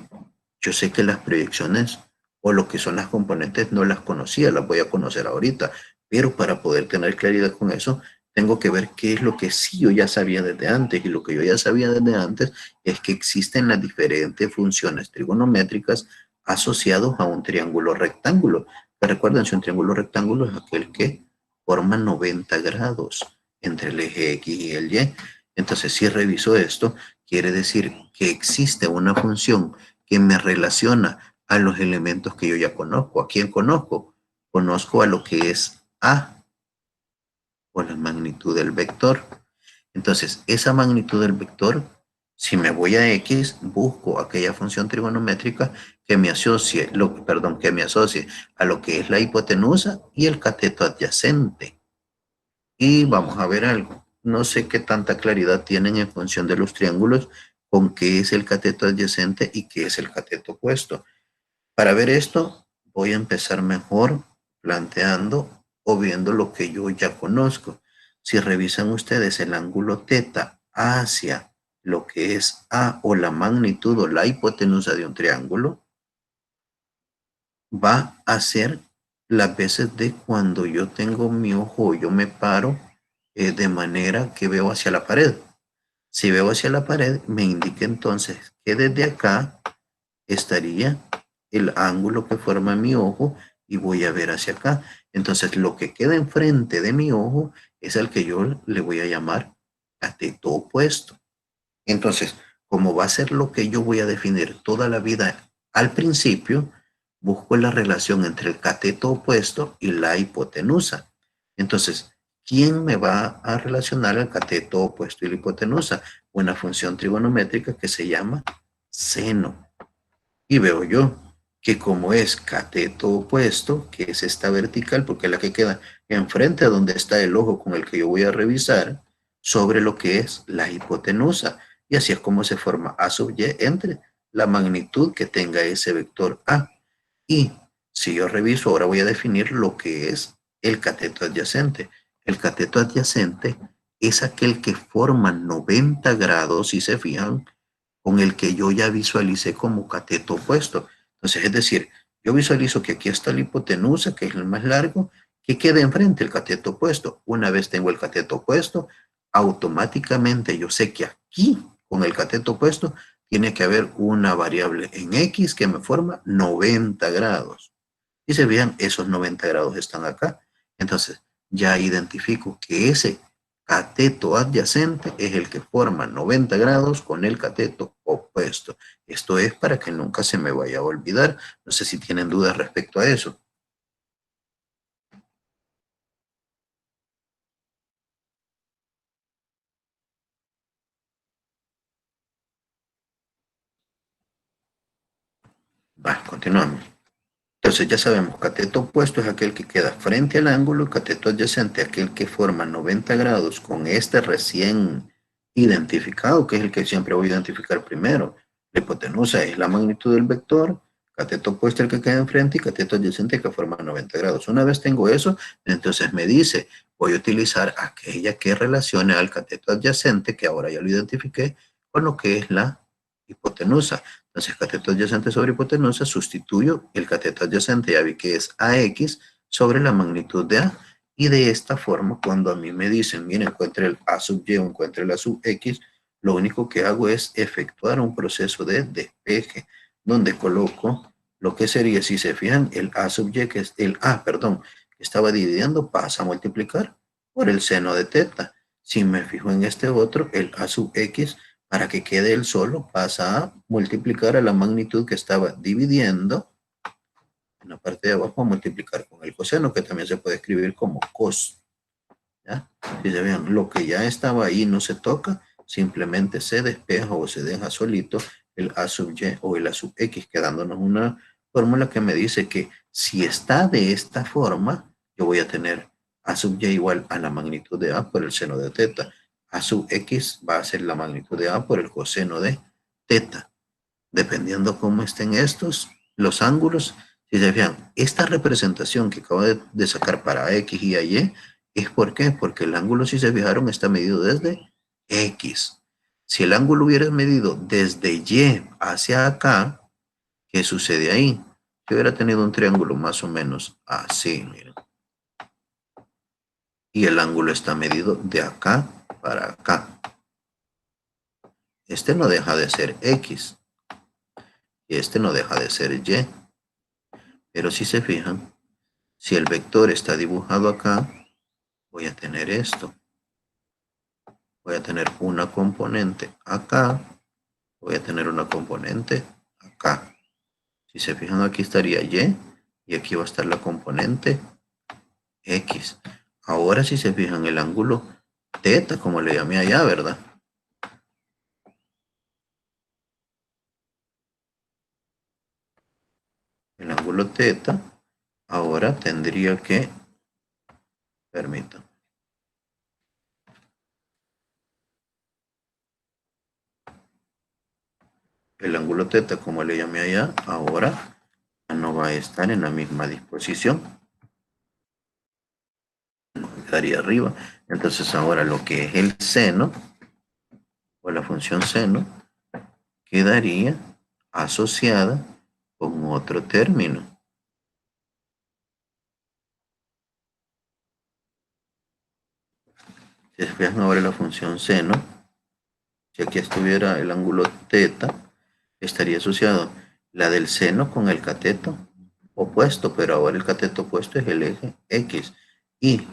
yo sé que las proyecciones o lo que son las componentes no las conocía, las voy a conocer ahorita, pero para poder tener claridad con eso, tengo que ver qué es lo que sí yo ya sabía desde antes. Y lo que yo ya sabía desde antes es que existen las diferentes funciones trigonométricas asociados a un triángulo rectángulo. Recuerden, si un triángulo rectángulo es aquel que forma 90 grados entre el eje X y el Y. Entonces, si reviso esto, quiere decir que existe una función que me relaciona a los elementos que yo ya conozco. ¿A quién conozco? Conozco a lo que es A, o la magnitud del vector. Entonces, esa magnitud del vector, si me voy a X, busco aquella función trigonométrica que me asocie, que me asocie a lo que es la hipotenusa y el cateto adyacente. Y vamos a ver algo. No sé qué tanta claridad tienen en función de los triángulos con qué es el cateto adyacente y qué es el cateto opuesto. Para ver esto, voy a empezar mejor planteando o viendo lo que yo ya conozco. Si revisan ustedes el ángulo teta hacia lo que es A o la magnitud o la hipotenusa de un triángulo, va a ser las veces de cuando yo tengo mi ojo, yo me paro de manera que veo hacia la pared. Si veo hacia la pared, me indica entonces que desde acá estaría el ángulo que forma mi ojo y voy a ver hacia acá. Entonces, lo que queda enfrente de mi ojo es el que yo le voy a llamar cateto opuesto. Entonces, como va a ser lo que yo voy a definir toda la vida al principio, busco la relación entre el cateto opuesto y la hipotenusa. Entonces, ¿quién me va a relacionar el cateto opuesto y la hipotenusa? Una función trigonométrica que se llama seno. Y veo yo que como es cateto opuesto, que es esta vertical, porque es la que queda enfrente a donde está el ojo con el que yo voy a revisar, sobre lo que es la hipotenusa. Y así es como se forma A sub Y entre la magnitud que tenga ese vector A. Y si yo reviso, ahora voy a definir lo que es el cateto adyacente. El cateto adyacente es aquel que forma 90 grados, si se fijan, con el que yo ya visualicé como cateto opuesto. Entonces, es decir, yo visualizo que aquí está la hipotenusa, que es el más largo, que queda enfrente el cateto opuesto. Una vez tengo el cateto opuesto, automáticamente yo sé que aquí, con el cateto opuesto, tiene que haber una variable en X que me forma 90 grados. Y se vean, esos 90 grados están acá. Entonces, ya identifico que ese cateto adyacente es el que forma 90 grados con el cateto opuesto. Esto es para que nunca se me vaya a olvidar. No sé si tienen dudas respecto a eso. Va, continuamos. Entonces ya sabemos, cateto opuesto es aquel que queda frente al ángulo, cateto adyacente aquel que forma 90 grados con este recién identificado, que es el que siempre voy a identificar primero. La hipotenusa es la magnitud del vector, cateto opuesto el que queda enfrente y cateto adyacente que forma 90 grados. Una vez tengo eso, entonces me dice, voy a utilizar aquella que relacione al cateto adyacente, que ahora ya lo identifiqué, con lo que es la hipotenusa. Entonces, cateto adyacente sobre hipotenusa, sustituyo el cateto adyacente, ya vi que es AX, sobre la magnitud de A. Y de esta forma, cuando a mí me dicen, mire, encuentre el A sub Y o encuentre la sub X, lo único que hago es efectuar un proceso de despeje, donde coloco lo que sería, si se fijan, el A sub Y, que es el A, perdón, que estaba dividiendo, pasa a multiplicar por el seno de teta. Si me fijo en este otro, el a sub x, para que quede el solo, pasa a multiplicar a la magnitud que estaba dividiendo en la parte de abajo, a multiplicar con el coseno, que también se puede escribir como cos. ¿Ya? Si se vean, lo que ya estaba ahí no se toca, simplemente se despeja o se deja solito el a sub y o el a sub x, quedándonos una fórmula que me dice que si está de esta forma, yo voy a tener a sub y igual a la magnitud de a por el seno de teta. A sub x va a ser la magnitud de a por el coseno de teta. Dependiendo cómo estén estos, los ángulos, si se fijan, esta representación que acabo de sacar para x y a y, ¿es por qué? Porque el ángulo, si se fijaron, está medido desde x. Si el ángulo hubiera medido desde y hacia acá, ¿qué sucede ahí? Yo hubiera tenido un triángulo más o menos así, miren. Y el ángulo está medido de acá para acá. Este no deja de ser x. Y este no deja de ser y. Pero si se fijan, si el vector está dibujado acá, voy a tener esto. Voy a tener una componente acá, voy a tener una componente acá. Si se fijan, aquí estaría y aquí va a estar la componente x. Ahora si se fijan, el ángulo teta, como le llamé allá, ¿verdad? El ángulo teta ahora tendría que, permítanme, el ángulo teta, como le llamé allá, ahora no va a estar en la misma disposición. Quedaría arriba. Entonces ahora lo que es el seno, o la función seno, quedaría asociada con otro término. Si se fijan ahora la función seno, si aquí estuviera el ángulo teta, estaría asociado la del seno con el cateto opuesto, pero ahora el cateto opuesto es el eje X, y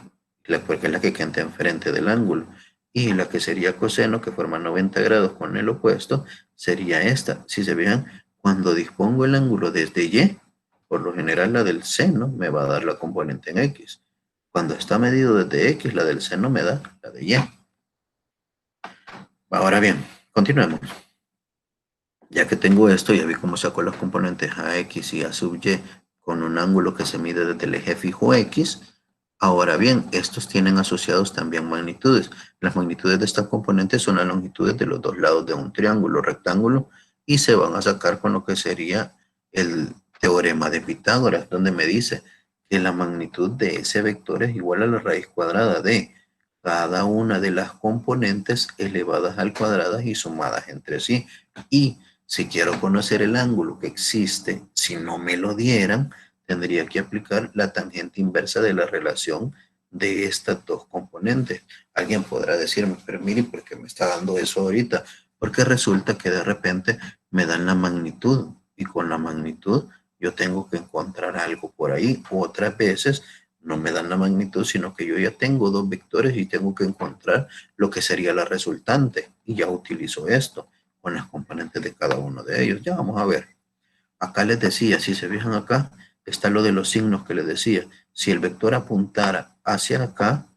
porque es la que queda enfrente del ángulo, y la que sería coseno, que forma 90 grados con el opuesto, sería esta. Si se fijan, cuando dispongo el ángulo desde Y, por lo general la del seno me va a dar la componente en X. Cuando está medido desde X, la del seno me da la de Y. Ahora bien, continuemos. Ya que tengo esto, ya vi cómo saco los componentes AX y A sub Y con un ángulo que se mide desde el eje fijo X. Ahora bien, estos tienen asociados también magnitudes. Las magnitudes de estas componentes son las longitudes de los dos lados de un triángulo rectángulo y se van a sacar con lo que sería el teorema de Pitágoras, donde me dice que la magnitud de ese vector es igual a la raíz cuadrada de cada una de las componentes elevadas al cuadrado y sumadas entre sí. Y si quiero conocer el ángulo que existe, si no me lo dieran, tendría que aplicar la tangente inversa de la relación de estas dos componentes. Alguien podrá decirme, pero mire, ¿por qué me está dando eso ahorita? Porque resulta que de repente me dan la magnitud y con la magnitud yo tengo que encontrar algo por ahí. Otras veces no me dan la magnitud, sino que yo ya tengo dos vectores y tengo que encontrar lo que sería la resultante. Y ya utilizo esto con las componentes de cada uno de ellos. Ya vamos a ver. Acá les decía, si se fijan acá, está lo de los signos que les decía. Si el vector apuntara hacia acá,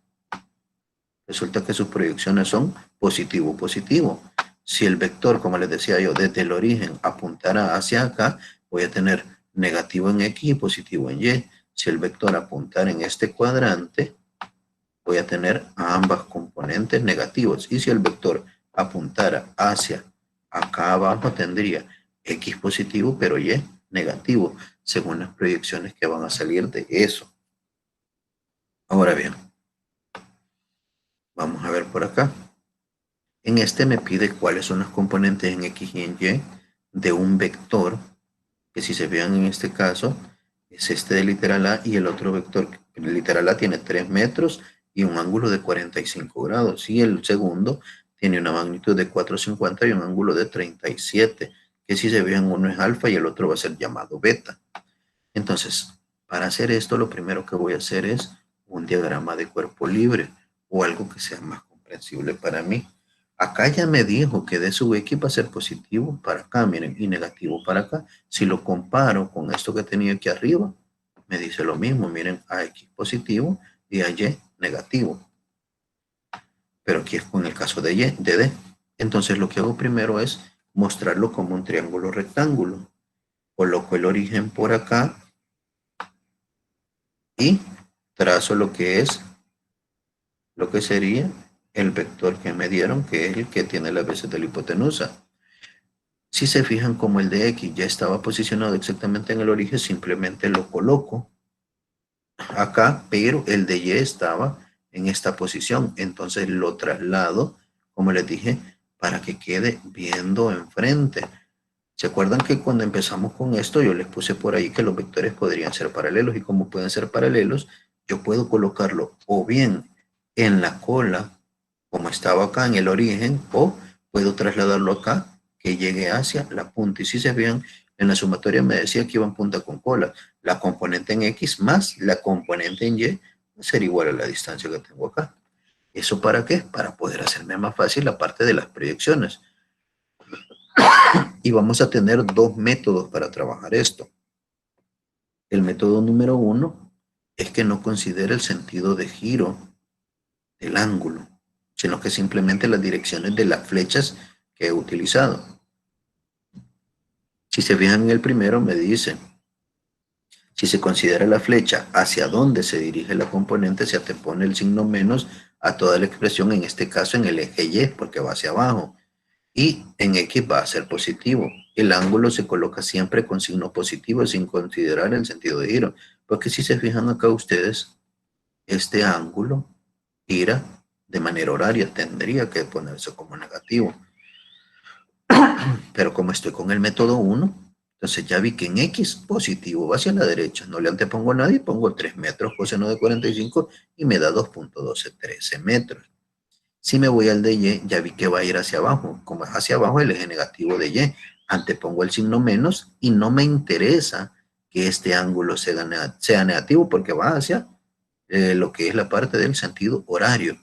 resulta que sus proyecciones son positivo, positivo. Si el vector, como les decía yo, desde el origen apuntara hacia acá, voy a tener negativo en X y positivo en Y. Si el vector apuntara en este cuadrante, voy a tener a ambas componentes negativos. Y si el vector apuntara hacia acá abajo, tendría X positivo, pero Y negativo, según las proyecciones que van a salir de eso. Ahora bien, vamos a ver por acá. En este me pide cuáles son las componentes en X y en Y de un vector, que si se vean en este caso, es este de literal A y el otro vector, literal A tiene 3 metros y un ángulo de 45 grados. Y el segundo tiene una magnitud de 4,50 y un ángulo de 37, que si se vean uno es alfa y el otro va a ser llamado beta. Entonces, para hacer esto, lo primero que voy a hacer es un diagrama de cuerpo libre. o algo que sea más comprensible para mí. Acá ya me dijo que de su X va a ser positivo para acá, miren, y negativo para acá. Si lo comparo con esto que tenía aquí arriba, me dice lo mismo, miren, AX positivo y AY negativo. Pero aquí es con el caso de Y, de D. Entonces lo que hago primero es mostrarlo como un triángulo rectángulo. Coloco el origen por acá y trazo lo que es, lo que sería el vector que me dieron, que es el que tiene las veces de la hipotenusa. Si se fijan, como el de X ya estaba posicionado exactamente en el origen, simplemente lo coloco acá, pero el de Y estaba en esta posición. Entonces lo traslado, como les dije, para que quede viendo enfrente. ¿Se acuerdan que cuando empezamos con esto yo les puse por ahí que los vectores podrían ser paralelos? Y como pueden ser paralelos, yo puedo colocarlo o bien en la cola, como estaba acá en el origen, o puedo trasladarlo acá, que llegue hacia la punta. Y si se fijan, en la sumatoria me decía que iban punta con cola. La componente en X más la componente en Y va a ser igual a la distancia que tengo acá. ¿Eso para qué? Para poder hacerme más fácil la parte de las proyecciones. Y vamos a tener dos métodos para trabajar esto. El método número 1 es que no considere el sentido de giro del ángulo, sino que simplemente las direcciones de las flechas que he utilizado. Si se fijan en el primero, me dice, si se considera la flecha hacia dónde se dirige la componente, se antepone el signo menos a toda la expresión, en este caso en el eje Y, porque va hacia abajo. Y en X va a ser positivo. El ángulo se coloca siempre con signo positivo sin considerar el sentido de giro. Porque si se fijan acá ustedes, este ángulo gira de manera horaria, tendría que ponerse como negativo. Pero como estoy con el método 1, entonces ya vi que en X positivo va hacia la derecha. No le antepongo nada y pongo 3 metros coseno de 45 y me da 2.1213 metros. Si me voy al de Y, ya vi que va a ir hacia abajo. Como es hacia abajo, el eje negativo de Y. Antepongo el signo menos y no me interesa que este ángulo sea negativo porque va hacia lo que es la parte del sentido horario.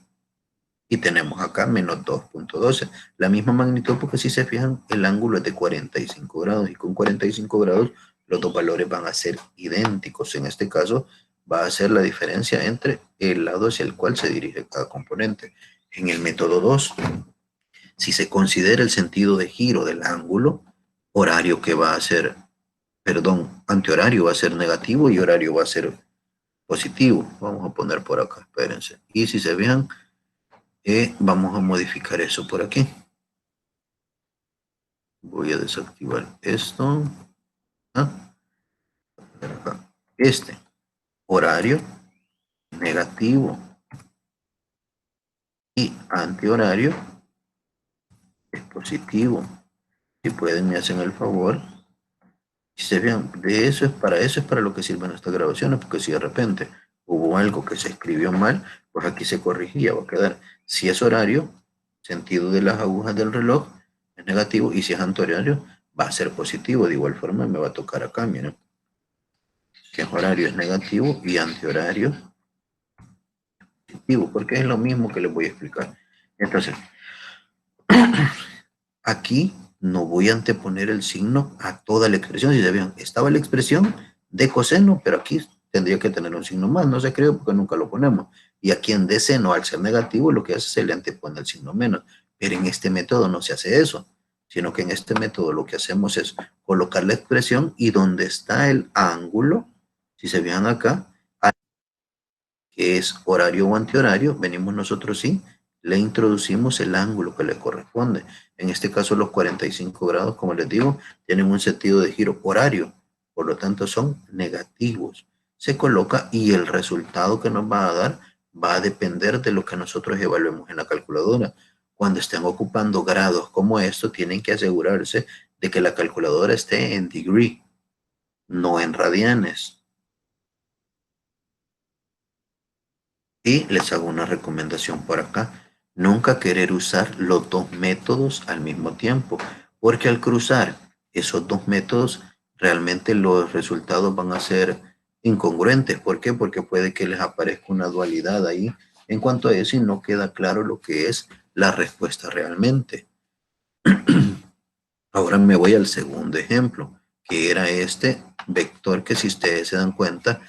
Y tenemos acá menos 2.12. La misma magnitud porque si se fijan, el ángulo es de 45 grados y con 45 grados los dos valores van a ser idénticos. En este caso va a ser la diferencia entre el lado hacia el cual se dirige cada componente. En el método 2, si se considera el sentido de giro del ángulo, horario que va a ser, perdón, antihorario va a ser negativo y horario va a ser positivo. Vamos a poner por acá, espérense. Y si se fijan, vamos a modificar eso por aquí. Voy a desactivar esto. Este horario negativo y antihorario es positivo. Si pueden, me hacen el favor. Si se vean, de eso es para lo que sirven estas grabaciones, porque si de repente hubo algo que se escribió mal, pues aquí se corrigía, va a quedar. Si es horario, sentido de las agujas del reloj es negativo, y si es antihorario, va a ser positivo. De igual forma me va a tocar acá, miren, que horario es negativo y antihorario positivo, porque es lo mismo que les voy a explicar. Entonces, aquí no voy a anteponer el signo a toda la expresión. Si se vean, estaba la expresión de coseno, pero aquí tendría que tener un signo más. No se cree porque nunca lo ponemos. Y aquí en de seno, al ser negativo, lo que hace es se le antepone el signo menos. Pero en este método no se hace eso, sino que en este método lo que hacemos es colocar la expresión y donde está el ángulo, si se fijan acá, que es horario o antihorario, venimos nosotros sí, le introducimos el ángulo que le corresponde. En este caso los 45 grados, como les digo, tienen un sentido de giro horario, por lo tanto son negativos. Se coloca y el resultado que nos va a dar va a depender de lo que nosotros evaluemos en la calculadora. Cuando estén ocupando grados como esto, tienen que asegurarse de que la calculadora esté en degree, no en radianes. Y les hago una recomendación por acá. Nunca querer usar los dos métodos al mismo tiempo, porque al cruzar esos dos métodos, realmente los resultados van a ser incongruentes. ¿Por qué? Porque puede que les aparezca una dualidad ahí en cuanto a eso y no queda claro lo que es la respuesta realmente. Ahora me voy al segundo ejemplo, que era este vector que, si ustedes se dan cuenta,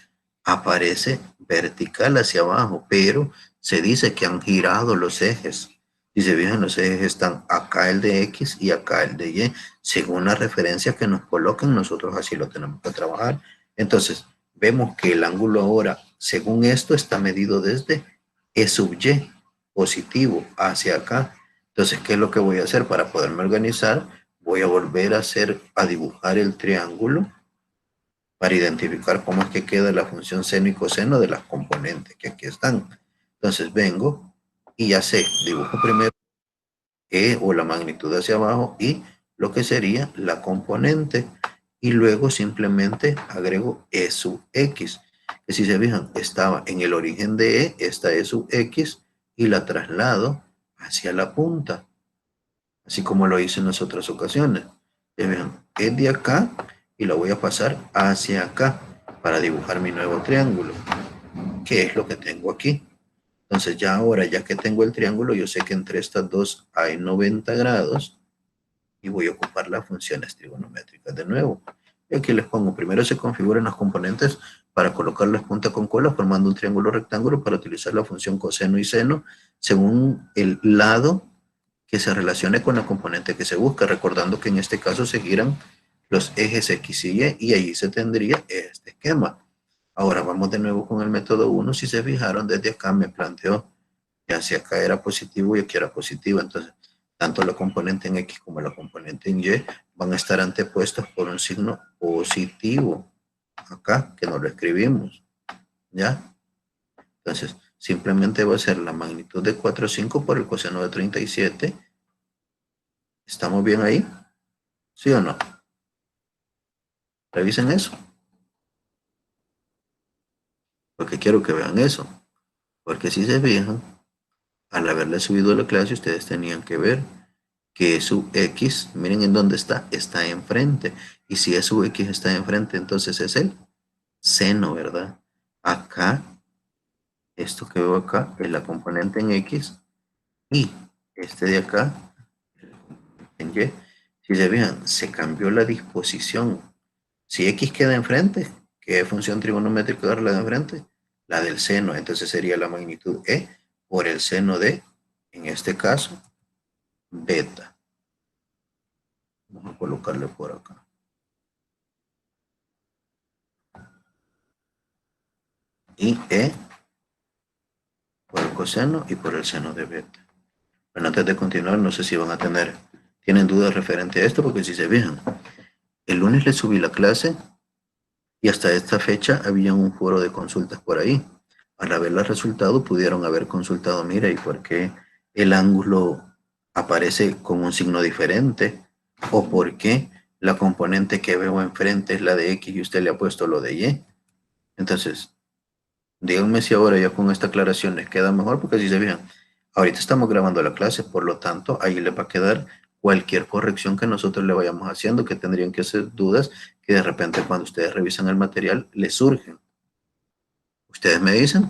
aparece vertical hacia abajo, pero se dice que han girado los ejes. Si se fijan, los ejes están acá el de X y acá el de Y. Según la referencia que nos coloquen, nosotros así lo tenemos que trabajar. Entonces, vemos que el ángulo ahora, según esto, está medido desde E sub Y, positivo, hacia acá. Entonces, ¿qué es lo que voy a hacer para poderme organizar? Voy a volver a dibujar el triángulo para identificar cómo es que queda la función seno y coseno de las componentes que aquí están. Entonces vengo y ya sé, dibujo primero E o la magnitud hacia abajo y lo que sería la componente, y luego simplemente agrego E sub X, que si se fijan estaba en el origen de E, esta E sub X, y la traslado hacia la punta, así como lo hice en las otras ocasiones. Ya vean, es de acá y la voy a pasar hacia acá para dibujar mi nuevo triángulo, que es lo que tengo aquí. Entonces ya ahora, ya que tengo el triángulo, yo sé que entre estas dos hay 90 grados y voy a ocupar las funciones trigonométricas de nuevo. Y aquí les pongo, primero se configuran las componentes para colocarlas punta con cola formando un triángulo rectángulo para utilizar la función coseno y seno según el lado que se relacione con la componente que se busca, recordando que en este caso se giran los ejes X y allí se tendría este esquema. Ahora vamos de nuevo con el método 1. Si se fijaron, desde acá me planteó que hacia acá era positivo y aquí era positivo. Entonces, tanto la componente en X como la componente en Y van a estar antepuestos por un signo positivo. Acá, que no lo escribimos. ¿Ya? Entonces, simplemente va a ser la magnitud de 4,5 por el coseno de 37. ¿Estamos bien ahí? ¿Sí o no? Revisen eso. Porque quiero que vean eso. Porque si se fijan, al haberle subido la clase, ustedes tenían que ver que su X, miren en dónde está enfrente. Y si es su X está enfrente, entonces es el seno, ¿verdad? Acá, esto que veo acá es la componente en X y este de acá en Y. Si se fijan, se cambió la disposición. Si X queda enfrente, ¿qué función trigonométrica era la de enfrente? La del seno. Entonces sería la magnitud E por el seno de, en este caso, beta. Vamos a colocarle por acá. Y E por el coseno y por el seno de beta. Bueno, antes de continuar, no sé si tienen dudas referente a esto, porque si se fijan, el lunes le subí la clase y hasta esta fecha había un foro de consultas por ahí. Al ver los resultados pudieron haber consultado, mira, ¿y por qué el ángulo aparece con un signo diferente? ¿O por qué la componente que veo enfrente es la de X y usted le ha puesto lo de Y? Entonces, díganme si ahora ya con esta aclaración les queda mejor, porque si se fijan, ahorita estamos grabando la clase, por lo tanto, ahí les va a quedar cualquier corrección que nosotros le vayamos haciendo, que tendrían que ser dudas que de repente cuando ustedes revisan el material les surgen. ¿Ustedes me dicen?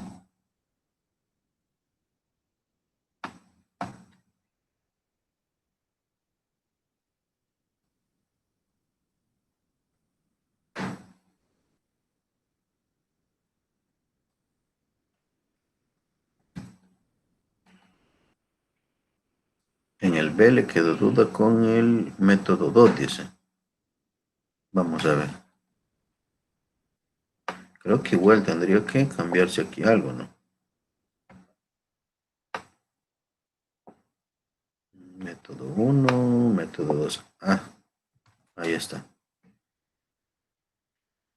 En el B le quedó duda con el método 2, dice. Vamos a ver. Creo que igual tendría que cambiarse aquí algo, ¿no? Método 1, método 2. Ah, ahí está.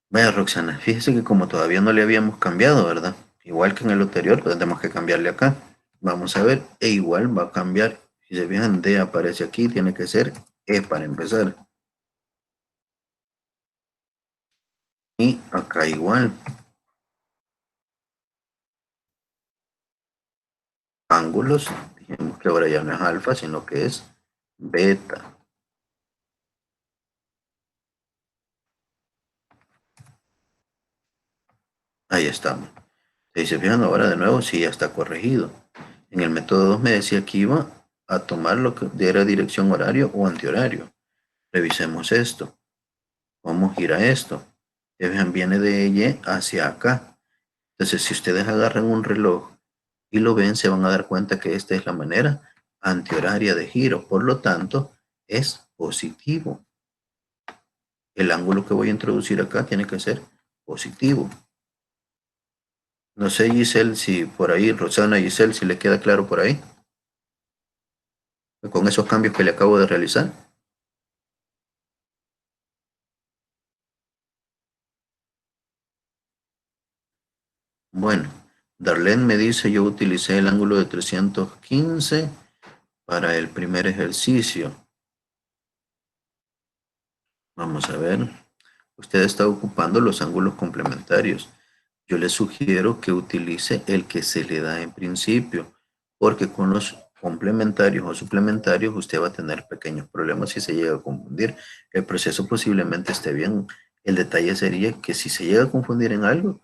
Vaya, Roxana, fíjese que como todavía no le habíamos cambiado, ¿verdad? Igual que en el anterior, pues tenemos que cambiarle acá. Vamos a ver, e igual va a cambiar. Si se fijan, D aparece aquí, tiene que ser E para empezar. Y acá igual. Ángulos, dijimos que ahora ya no es alfa, sino que es beta. Ahí estamos. Si se fijan ahora de nuevo, sí, ya está corregido. En el método 2 me decía que iba a tomar lo que era dirección horario o antihorario. Revisemos esto. Vamos a ir a esto. Se fijan, viene de Y hacia acá. Entonces, si ustedes agarran un reloj y lo ven, se van a dar cuenta que esta es la manera antihoraria de giro. Por lo tanto, es positivo. El ángulo que voy a introducir acá tiene que ser positivo. No sé, Giselle, si por ahí, Rosana, Giselle, si le queda claro por ahí, con esos cambios que le acabo de realizar. Bueno, Darlene me dice, yo utilicé el ángulo de 315 para el primer ejercicio. Vamos a ver. Usted está ocupando los ángulos complementarios. Yo le sugiero que utilice el que se le da en principio, porque con los complementarios o suplementarios usted va a tener pequeños problemas si se llega a confundir. El proceso posiblemente esté bien. El detalle sería que si se llega a confundir en algo,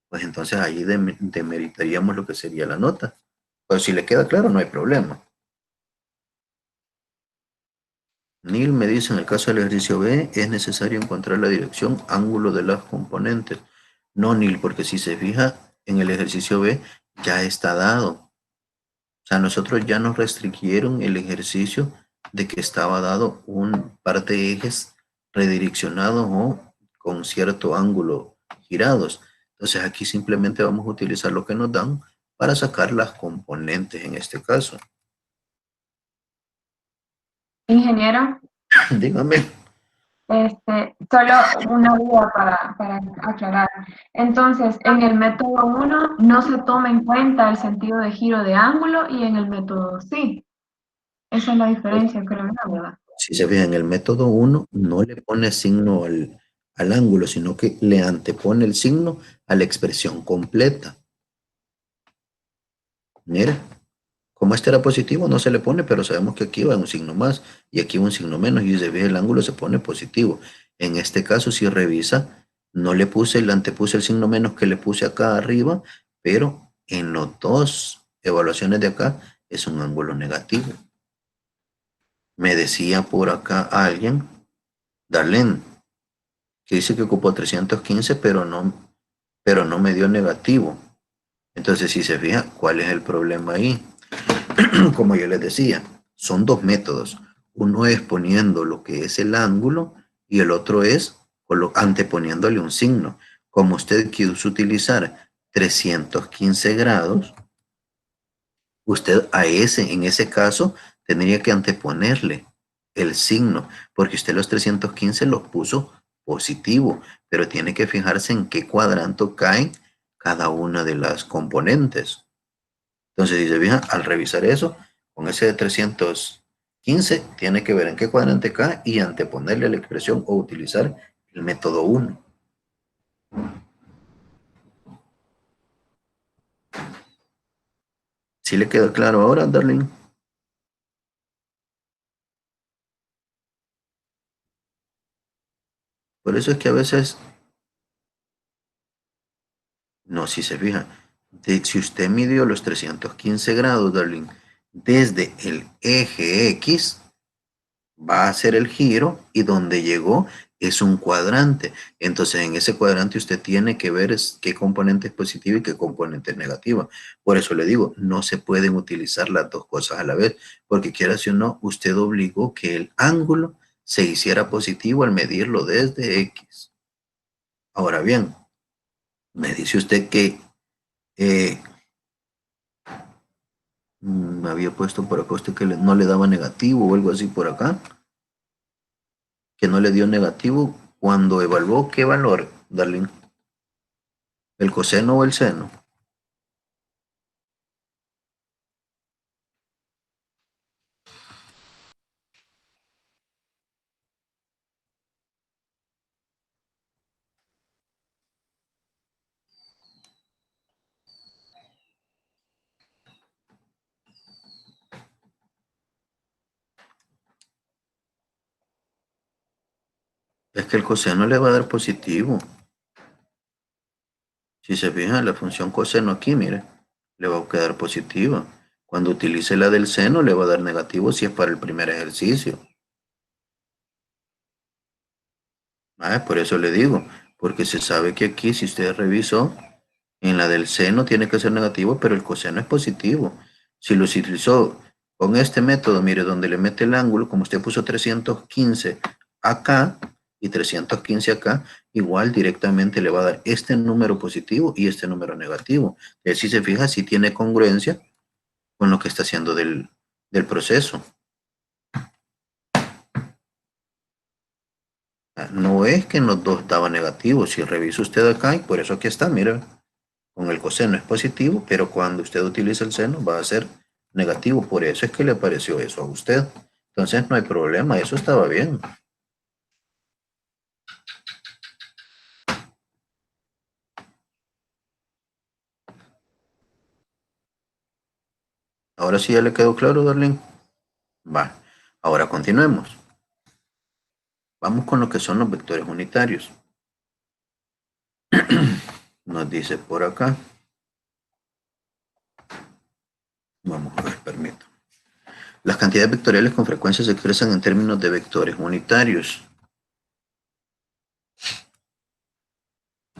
pues entonces ahí demeritaríamos lo que sería la nota. Pero si le queda claro, no hay problema. Neil me dice, en el caso del ejercicio B, es necesario encontrar la dirección ángulo de las componentes. No, Neil, porque si se fija, en el ejercicio B ya está dado. O sea, nosotros ya nos restringieron el ejercicio de que estaba dado un par de ejes redireccionados o con cierto ángulo girados. Entonces aquí simplemente vamos a utilizar lo que nos dan para sacar las componentes en este caso. Ingeniero, Dígame. solo una duda para aclarar. Entonces, en el método 1 no se toma en cuenta el sentido de giro de ángulo y en el método 2 sí. Esa es la diferencia, creo yo, ¿verdad? Si se fijan, el método 1 no le pone signo al ángulo, sino que le antepone el signo a la expresión completa. Mira, como este era positivo, no se le pone, pero sabemos que aquí va un signo más y aquí va un signo menos, y si se fija, el ángulo se pone positivo. En este caso, si revisa, no le puse, le antepuse el signo menos que le puse acá arriba, pero en las dos evaluaciones de acá es un ángulo negativo. Me decía por acá alguien, Darlene, que dice que ocupó 315, pero no me dio negativo. Entonces, si se fija, ¿cuál es el problema ahí? Como yo les decía, son dos métodos. Uno es poniendo lo que es el ángulo y el otro es anteponiéndole un signo. Como usted quiso utilizar 315 grados, usted en ese caso, tendría que anteponerle el signo, porque usted los 315 los puso positivo, pero tiene que fijarse en qué cuadrante cae cada una de las componentes. Entonces, si se fija, al revisar eso, con ese de 315, tiene que ver en qué cuadrante cae y anteponerle la expresión o utilizar el método 1. ¿Sí le queda claro ahora, Darling? Por eso es que a veces, no, si se fija, si usted midió los 315 grados, Darling, desde el eje X, va a hacer el giro y donde llegó es un cuadrante. Entonces, en ese cuadrante usted tiene que ver qué componente es positiva y qué componente es negativa. Por eso le digo, no se pueden utilizar las dos cosas a la vez, porque quiera si o no, usted obligó que el ángulo se hiciera positivo al medirlo desde X. Ahora bien, me dice usted que eh, me había puesto por acá usted que no le daba negativo o algo así por acá, que no le dio negativo cuando evaluó qué valor, Darling, el coseno o el seno. Es que el coseno le va a dar positivo. Si se fijan, la función coseno aquí, mire, le va a quedar positiva. Cuando utilice la del seno, le va a dar negativo si es para el primer ejercicio. Por eso le digo, porque se sabe que aquí, si usted revisó, en la del seno tiene que ser negativo, pero el coseno es positivo. Si lo utilizó con este método, mire, donde le mete el ángulo, como usted puso 315 acá y 315 acá, igual directamente le va a dar este número positivo y este número negativo. Entonces, si se fija, si tiene congruencia con lo que está haciendo del proceso. No es que en los dos daba negativo. Si revisa usted acá, y por eso aquí está, mira, con el coseno es positivo, pero cuando usted utiliza el seno va a ser negativo. Por eso es que le apareció eso a usted. Entonces no hay problema, eso estaba bien. Ahora sí ya le quedó claro, Darlene. Va, ahora continuemos. Vamos con lo que son los vectores unitarios. Nos dice por acá. Vamos a ver, permito. Las cantidades vectoriales con frecuencia se expresan en términos de vectores unitarios.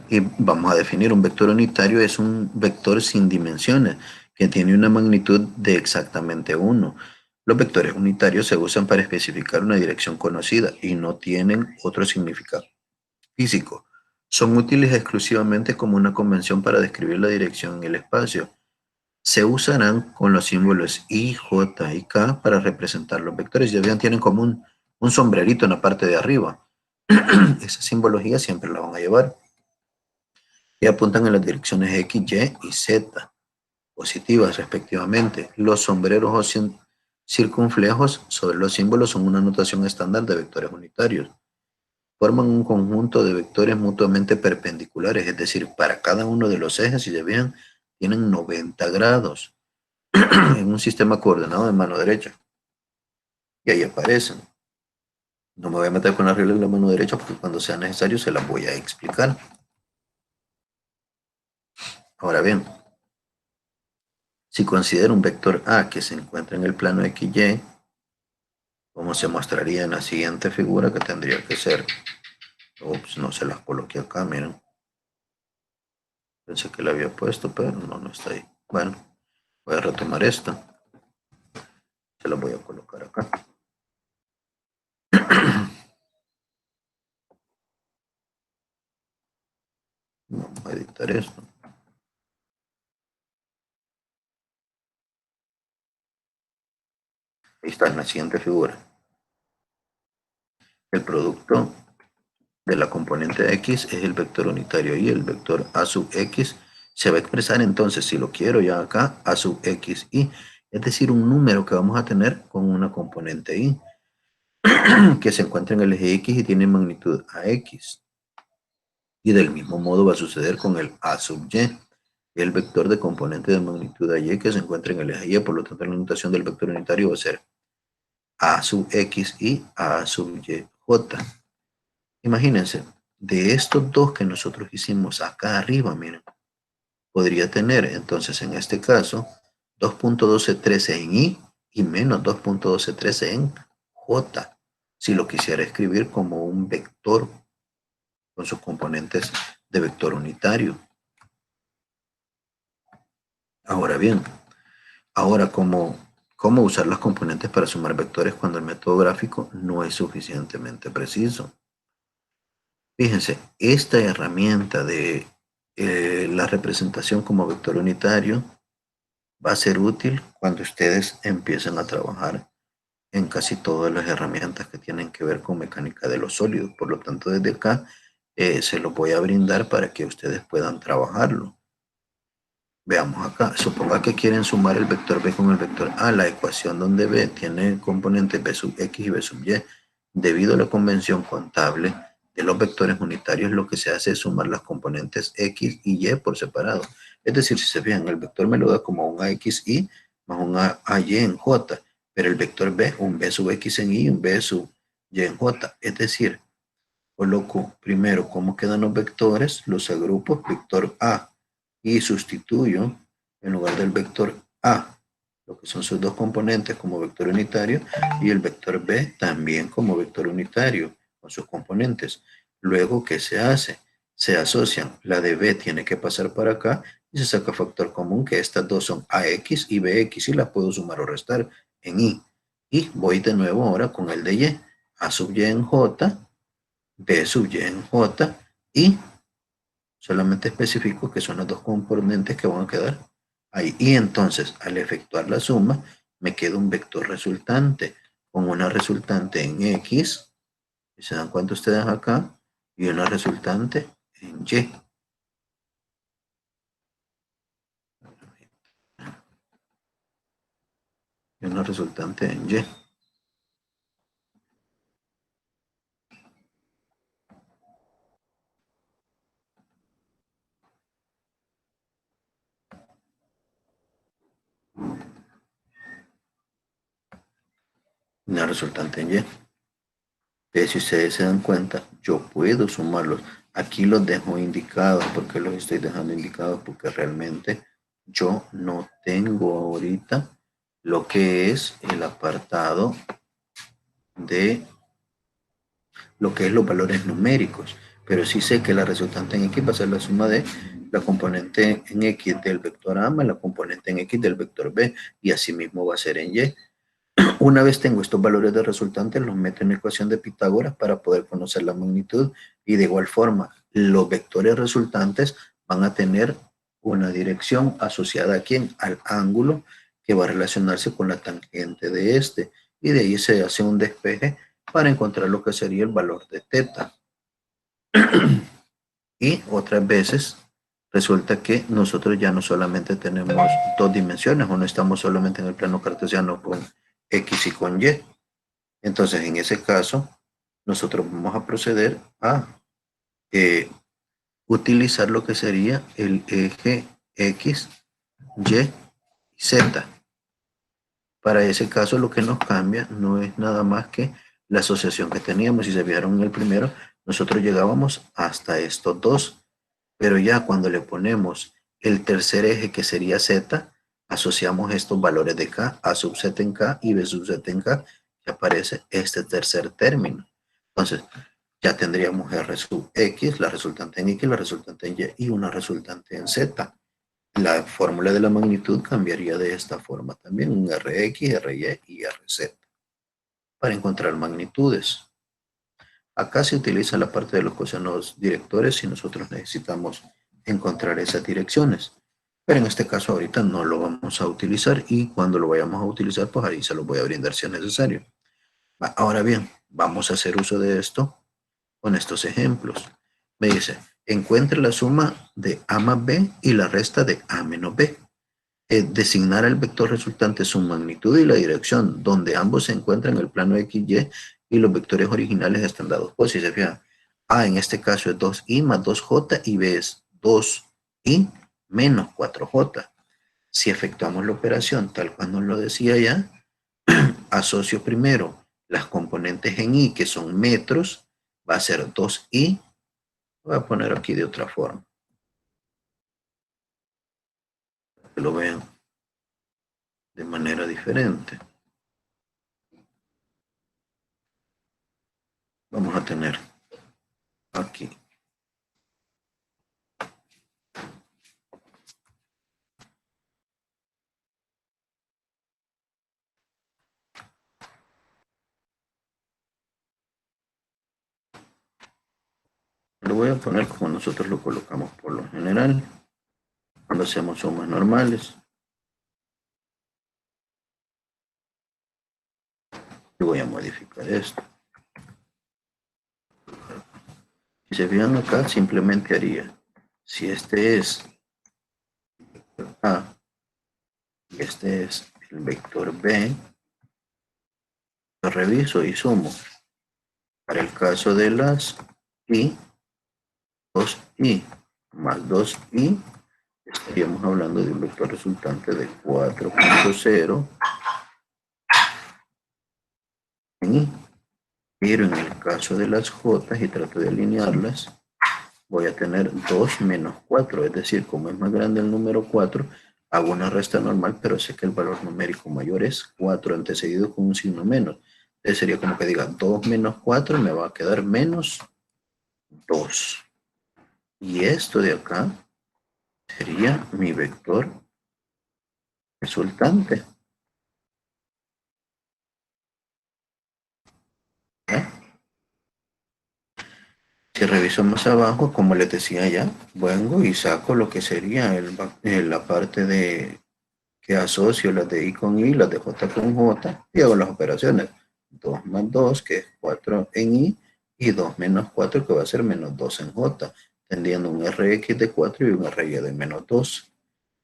Y vamos a definir un vector unitario, es un vector sin dimensiones, que tiene una magnitud de exactamente 1. Los vectores unitarios se usan para especificar una dirección conocida y no tienen otro significado físico. Son útiles exclusivamente como una convención para describir la dirección en el espacio. Se usarán con los símbolos I, J y K para representar los vectores. Ya vean, tienen como un sombrerito en la parte de arriba. Esa simbología siempre la van a llevar. Y apuntan en las direcciones X, Y y Z, positivas respectivamente. Los sombreros o circunflejos sobre los símbolos son una notación estándar de vectores unitarios. Forman un conjunto de vectores mutuamente perpendiculares, es decir, para cada uno de los ejes, si se vean, tienen 90 grados en un sistema coordenado de mano derecha. Y ahí aparecen. No me voy a meter con las reglas de la mano derecha porque cuando sea necesario se las voy a explicar. Ahora bien, si considero un vector A que se encuentra en el plano XY, como se mostraría en la siguiente figura, que tendría que ser, ups, no se las coloqué acá, miren. Pensé que la había puesto, pero no está ahí. Bueno, voy a retomar esta. Se la voy a colocar acá. Vamos a editar esto. Ahí está en la siguiente figura. El producto de la componente X es el vector unitario y el vector A sub X se va a expresar entonces, si lo quiero ya acá, A sub X y, es decir, un número que vamos a tener con una componente Y que se encuentra en el eje X y tiene magnitud AX. Y del mismo modo va a suceder con el A sub Y, el vector de componente de magnitud AY que se encuentra en el eje Y, por lo tanto la notación del vector unitario va a ser A sub X y A sub Y J. Imagínense, de estos dos que nosotros hicimos acá arriba, miren, podría tener entonces en este caso 2.1213 en y menos 2.1213 en J, si lo quisiera escribir como un vector con sus componentes de vector unitario. Ahora bien, ¿cómo usar las componentes para sumar vectores cuando el método gráfico no es suficientemente preciso? Fíjense, esta herramienta de la representación como vector unitario va a ser útil cuando ustedes empiecen a trabajar en casi todas las herramientas que tienen que ver con mecánica de los sólidos. Por lo tanto, desde acá se los voy a brindar para que ustedes puedan trabajarlo. Veamos acá, suponga que quieren sumar el vector B con el vector A, la ecuación donde B tiene componentes B sub X y B sub Y. Debido a la convención contable de los vectores unitarios, lo que se hace es sumar las componentes X y Y por separado. Es decir, si se fijan, el vector me lo da como un AXY más un AY en J, pero el vector B, un B sub X en Y y un B sub Y en J. Es decir, coloco primero cómo quedan los vectores, los agrupo, vector A y sustituyo en lugar del vector A, lo que son sus dos componentes como vector unitario, y el vector B también como vector unitario con sus componentes. Luego, ¿qué se hace? Se asocian. La de B tiene que pasar para acá y se saca factor común, que estas dos son AX y BX, y las puedo sumar o restar en I. Y voy de nuevo ahora con el de Y. A sub Y en J, B sub Y en J, y solamente especifico que son los dos componentes que van a quedar ahí. Y entonces, al efectuar la suma, me queda un vector resultante con una resultante en X, y se dan cuenta ustedes acá, y una resultante en Y. Y una resultante en Y. Una resultante en Y. Si ustedes se dan cuenta, yo puedo sumarlos. Aquí los dejo indicados. ¿Por qué los estoy dejando indicados? Porque realmente yo no tengo ahorita lo que es el apartado de lo que es los valores numéricos. Pero sí sé que la resultante en X va a ser la suma de la componente en X del vector A más la componente en X del vector B. Y así mismo va a ser en Y. Una vez tengo estos valores de resultantes, los meto en la ecuación de Pitágoras para poder conocer la magnitud, y de igual forma los vectores resultantes van a tener una dirección asociada aquí al ángulo que va a relacionarse con la tangente de este, y de ahí se hace un despeje para encontrar lo que sería el valor de teta. Y otras veces resulta que nosotros ya no solamente tenemos dos dimensiones, o no estamos solamente en el plano cartesiano con X y con Y. Entonces, en ese caso, nosotros vamos a proceder a utilizar lo que sería el eje X, Y y Z. Para ese caso, lo que nos cambia no es nada más que la asociación que teníamos. Si se fijaron en el primero, nosotros llegábamos hasta estos dos, pero ya cuando le ponemos el tercer eje, que sería Z, asociamos estos valores de K, A sub Z en K y B sub Z en K, que aparece este tercer término. Entonces, ya tendríamos R sub X, la resultante en X, la resultante en Y y una resultante en Z. La fórmula de la magnitud cambiaría de esta forma también, un Rx, Ry y Rz, para encontrar magnitudes. Acá se utiliza la parte de los cosenos directores si nosotros necesitamos encontrar esas direcciones. Pero en este caso ahorita no lo vamos a utilizar, y cuando lo vayamos a utilizar, pues ahí se lo voy a brindar si es necesario. Ahora bien, vamos a hacer uso de esto con estos ejemplos. Me dice, encuentre la suma de A más B y la resta de A menos B. Designar al vector resultante su magnitud y la dirección donde ambos se encuentran en el plano XY, y los vectores originales están dados. Pues si se fijan, A en este caso es 2i más 2j y B es 2i menos 4j. Si efectuamos la operación tal cual nos lo decía ya, asocio primero las componentes en i, que son metros, va a ser 2i. Voy a poner aquí de otra forma, que lo vean de manera diferente. Vamos a tener aquí lo voy a poner como nosotros lo colocamos por lo general cuando hacemos sumas normales. Y voy a modificar esto. Si se fijan acá, simplemente haría, si este es A y este es el vector B, lo reviso y sumo. Para el caso de las i, 2i más 2i, estaríamos hablando de un vector resultante de 4.0 en i. Pero en el caso de las j, y trato de alinearlas, voy a tener 2 menos 4, es decir, como es más grande el número 4, hago una resta normal, pero sé que el valor numérico mayor es 4 antecedido con un signo menos. Entonces sería como que diga 2 menos 4 me va a quedar menos 2. Y esto de acá sería mi vector resultante. ¿Ya? Si reviso más abajo, como les decía ya, vengo y saco lo que sería la parte de que asocio las de I con I, las de J con J, y hago las operaciones. 2 más 2, que es 4 en I, y 2 menos 4, que va a ser menos 2 en J, teniendo un Rx de 4 y un Ry de menos 2.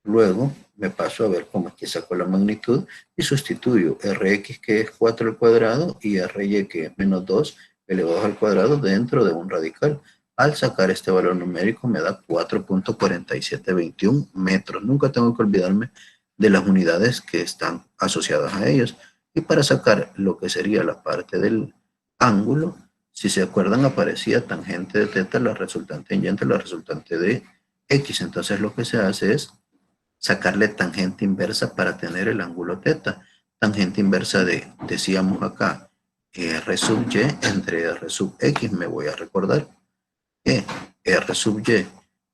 Luego me paso a ver cómo es que saco la magnitud y sustituyo Rx, que es 4 al cuadrado, y Ry, que es menos 2 elevado al cuadrado, dentro de un radical. Al sacar este valor numérico me da 4.4721 metros. Nunca tengo que olvidarme de las unidades que están asociadas a ellos. Y para sacar lo que sería la parte del ángulo, si se acuerdan, aparecía tangente de teta, la resultante en y entre la resultante de x. Entonces lo que se hace es sacarle tangente inversa para tener el ángulo teta. Tangente inversa de, decíamos acá, R sub y entre R sub x. Me voy a recordar que R sub y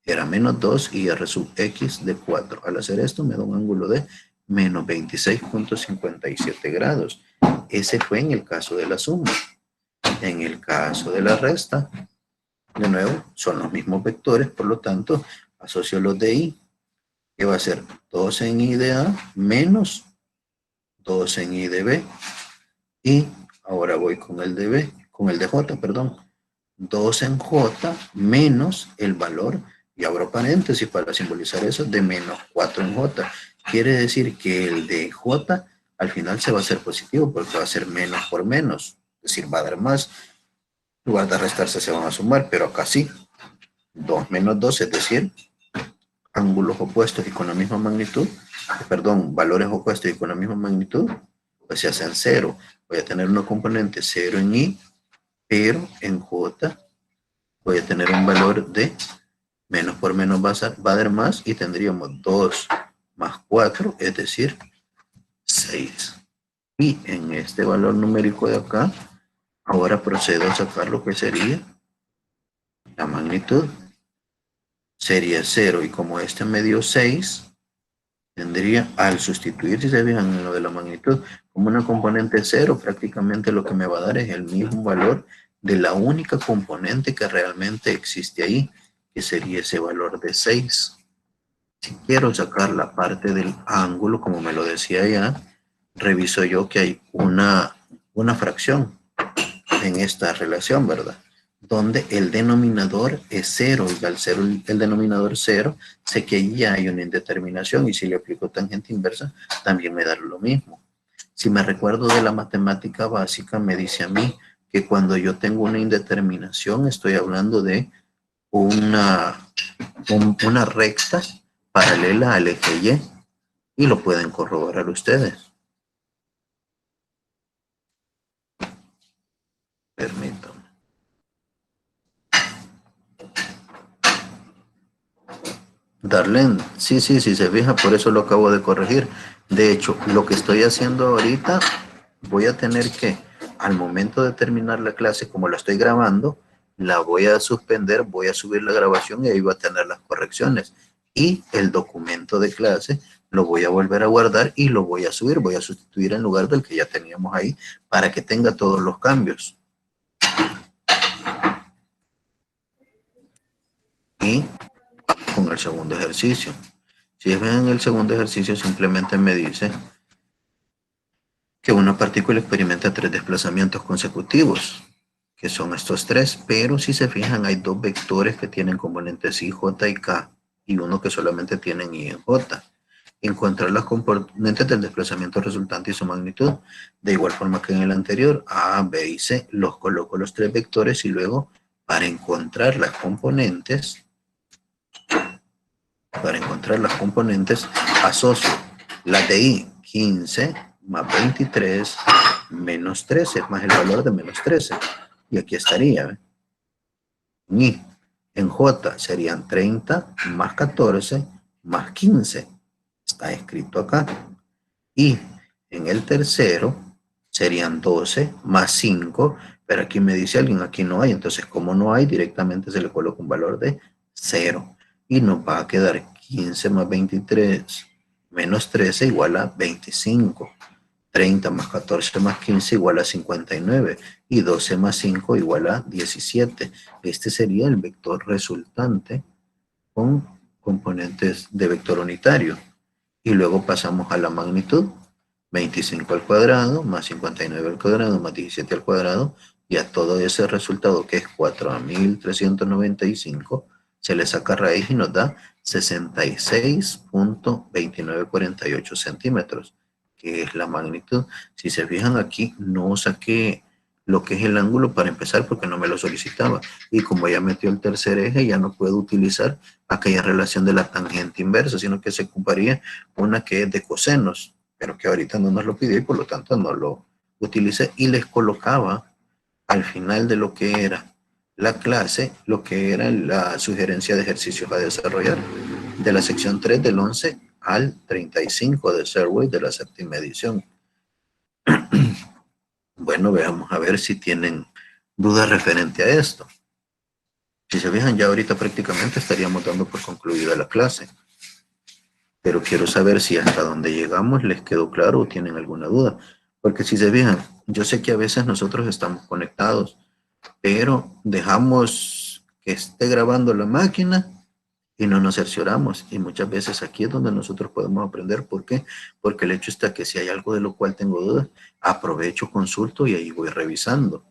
era menos 2 y R sub x de 4. Al hacer esto me da un ángulo de menos 26.57 grados. Ese fue en el caso de la suma. En el caso de la resta, de nuevo, son los mismos vectores, por lo tanto, asocio los de I, que va a ser 2 en I de A menos 2 en I de B. Y ahora voy con el de B, con el de J, perdón. 2 en J menos el valor, y abro paréntesis para simbolizar eso, de menos 4 en J. Quiere decir que el de J al final se va a hacer positivo porque va a ser menos por menos. Es decir, va a dar más. En lugar de restarse se van a sumar, pero acá sí. 2 menos 2, es decir, ángulos opuestos y con la misma magnitud, perdón, valores opuestos y con la misma magnitud, pues se hacen 0. Voy a tener una componente 0 en I, pero en J voy a tener un valor de menos por menos va a dar más, y tendríamos 2 más 4, es decir, 6. Y en este valor numérico de acá, ahora procedo a sacar lo que sería la magnitud. Sería 0, y como este me dio 6, tendría, al sustituir, si se fijan en lo de la magnitud, como una componente 0, prácticamente lo que me va a dar es el mismo valor de la única componente que realmente existe ahí, que sería ese valor de 6. Si quiero sacar la parte del ángulo, como me lo decía ya, reviso yo que hay una fracción en esta relación, ¿verdad? Donde el denominador es 0, y al ser el denominador 0, sé que ahí ya hay una indeterminación, y si le aplico tangente inversa, también me da lo mismo. Si me recuerdo de la matemática básica, me dice a mí que cuando yo tengo una indeterminación, estoy hablando de una recta paralela al eje y lo pueden corroborar ustedes. Permítanme. Darlene, sí, se fija, por eso lo acabo de corregir. De hecho, lo que estoy haciendo ahorita, voy a tener que, al momento de terminar la clase, como la estoy grabando, la voy a suspender, voy a subir la grabación y ahí va a tener las correcciones. Y el documento de clase lo voy a volver a guardar y lo voy a subir, voy a sustituir en lugar del que ya teníamos ahí para que tenga todos los cambios. Y con el segundo ejercicio. Si ven en el segundo ejercicio, simplemente me dice que una partícula experimenta 3 desplazamientos consecutivos, que son estos 3, pero si se fijan hay 2 vectores que tienen componentes I, J y K, y uno que solamente tienen I y J. Encontrar las componentes del desplazamiento resultante y su magnitud. De igual forma que en el anterior, A, B y C, los coloco los 3 vectores, y luego para encontrar las componentes, asocio la de I, 15 más 23 menos 13, más el valor de menos 13. Y aquí estaría, ¿eh? I. En J serían 30 más 14 más 15. Está escrito acá. Y en el tercero serían 12 más 5, pero aquí me dice alguien, aquí no hay. Entonces, como no hay, directamente se le coloca un valor de 0. Y nos va a quedar 15 más 23 menos 13 igual a 25. 30 más 14 más 15 igual a 59 y 12 más 5 igual a 17. Este sería el vector resultante con componentes de vector unitario. Y luego pasamos a la magnitud. 25 al cuadrado más 59 al cuadrado más 17 al cuadrado, y a todo ese resultado que es 4.395 se le saca raíz y nos da 66.2948 centímetros, que es la magnitud. Si se fijan aquí, no saqué lo que es el ángulo para empezar porque no me lo solicitaba. Y como ya metió el tercer eje, ya no puedo utilizar aquella relación de la tangente inversa, sino que se ocuparía una que es de cosenos, pero que ahorita no nos lo pidió y por lo tanto no lo utilicé, y les colocaba al final de lo que era la clase, lo que era la sugerencia de ejercicios a desarrollar de la sección 3 del 11 al 35 de Survey de la séptima edición. Bueno, veamos a ver si tienen dudas referente a esto. Si se fijan, ya ahorita prácticamente estaríamos dando por concluida la clase. Pero quiero saber si hasta donde llegamos les quedó claro o tienen alguna duda. Porque si se fijan, yo sé que a veces nosotros estamos conectados, pero dejamos que esté grabando la máquina y no nos cercioramos. Y muchas veces aquí es donde nosotros podemos aprender. ¿Por qué? Porque el hecho está que si hay algo de lo cual tengo dudas, aprovecho, consulto y ahí voy revisando.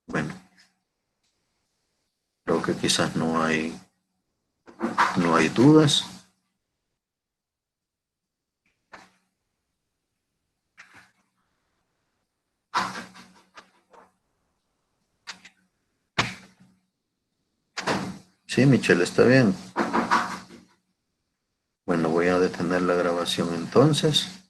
Bueno, creo que quizás no hay dudas. Sí, Michelle, está bien. Bueno, voy a detener la grabación entonces.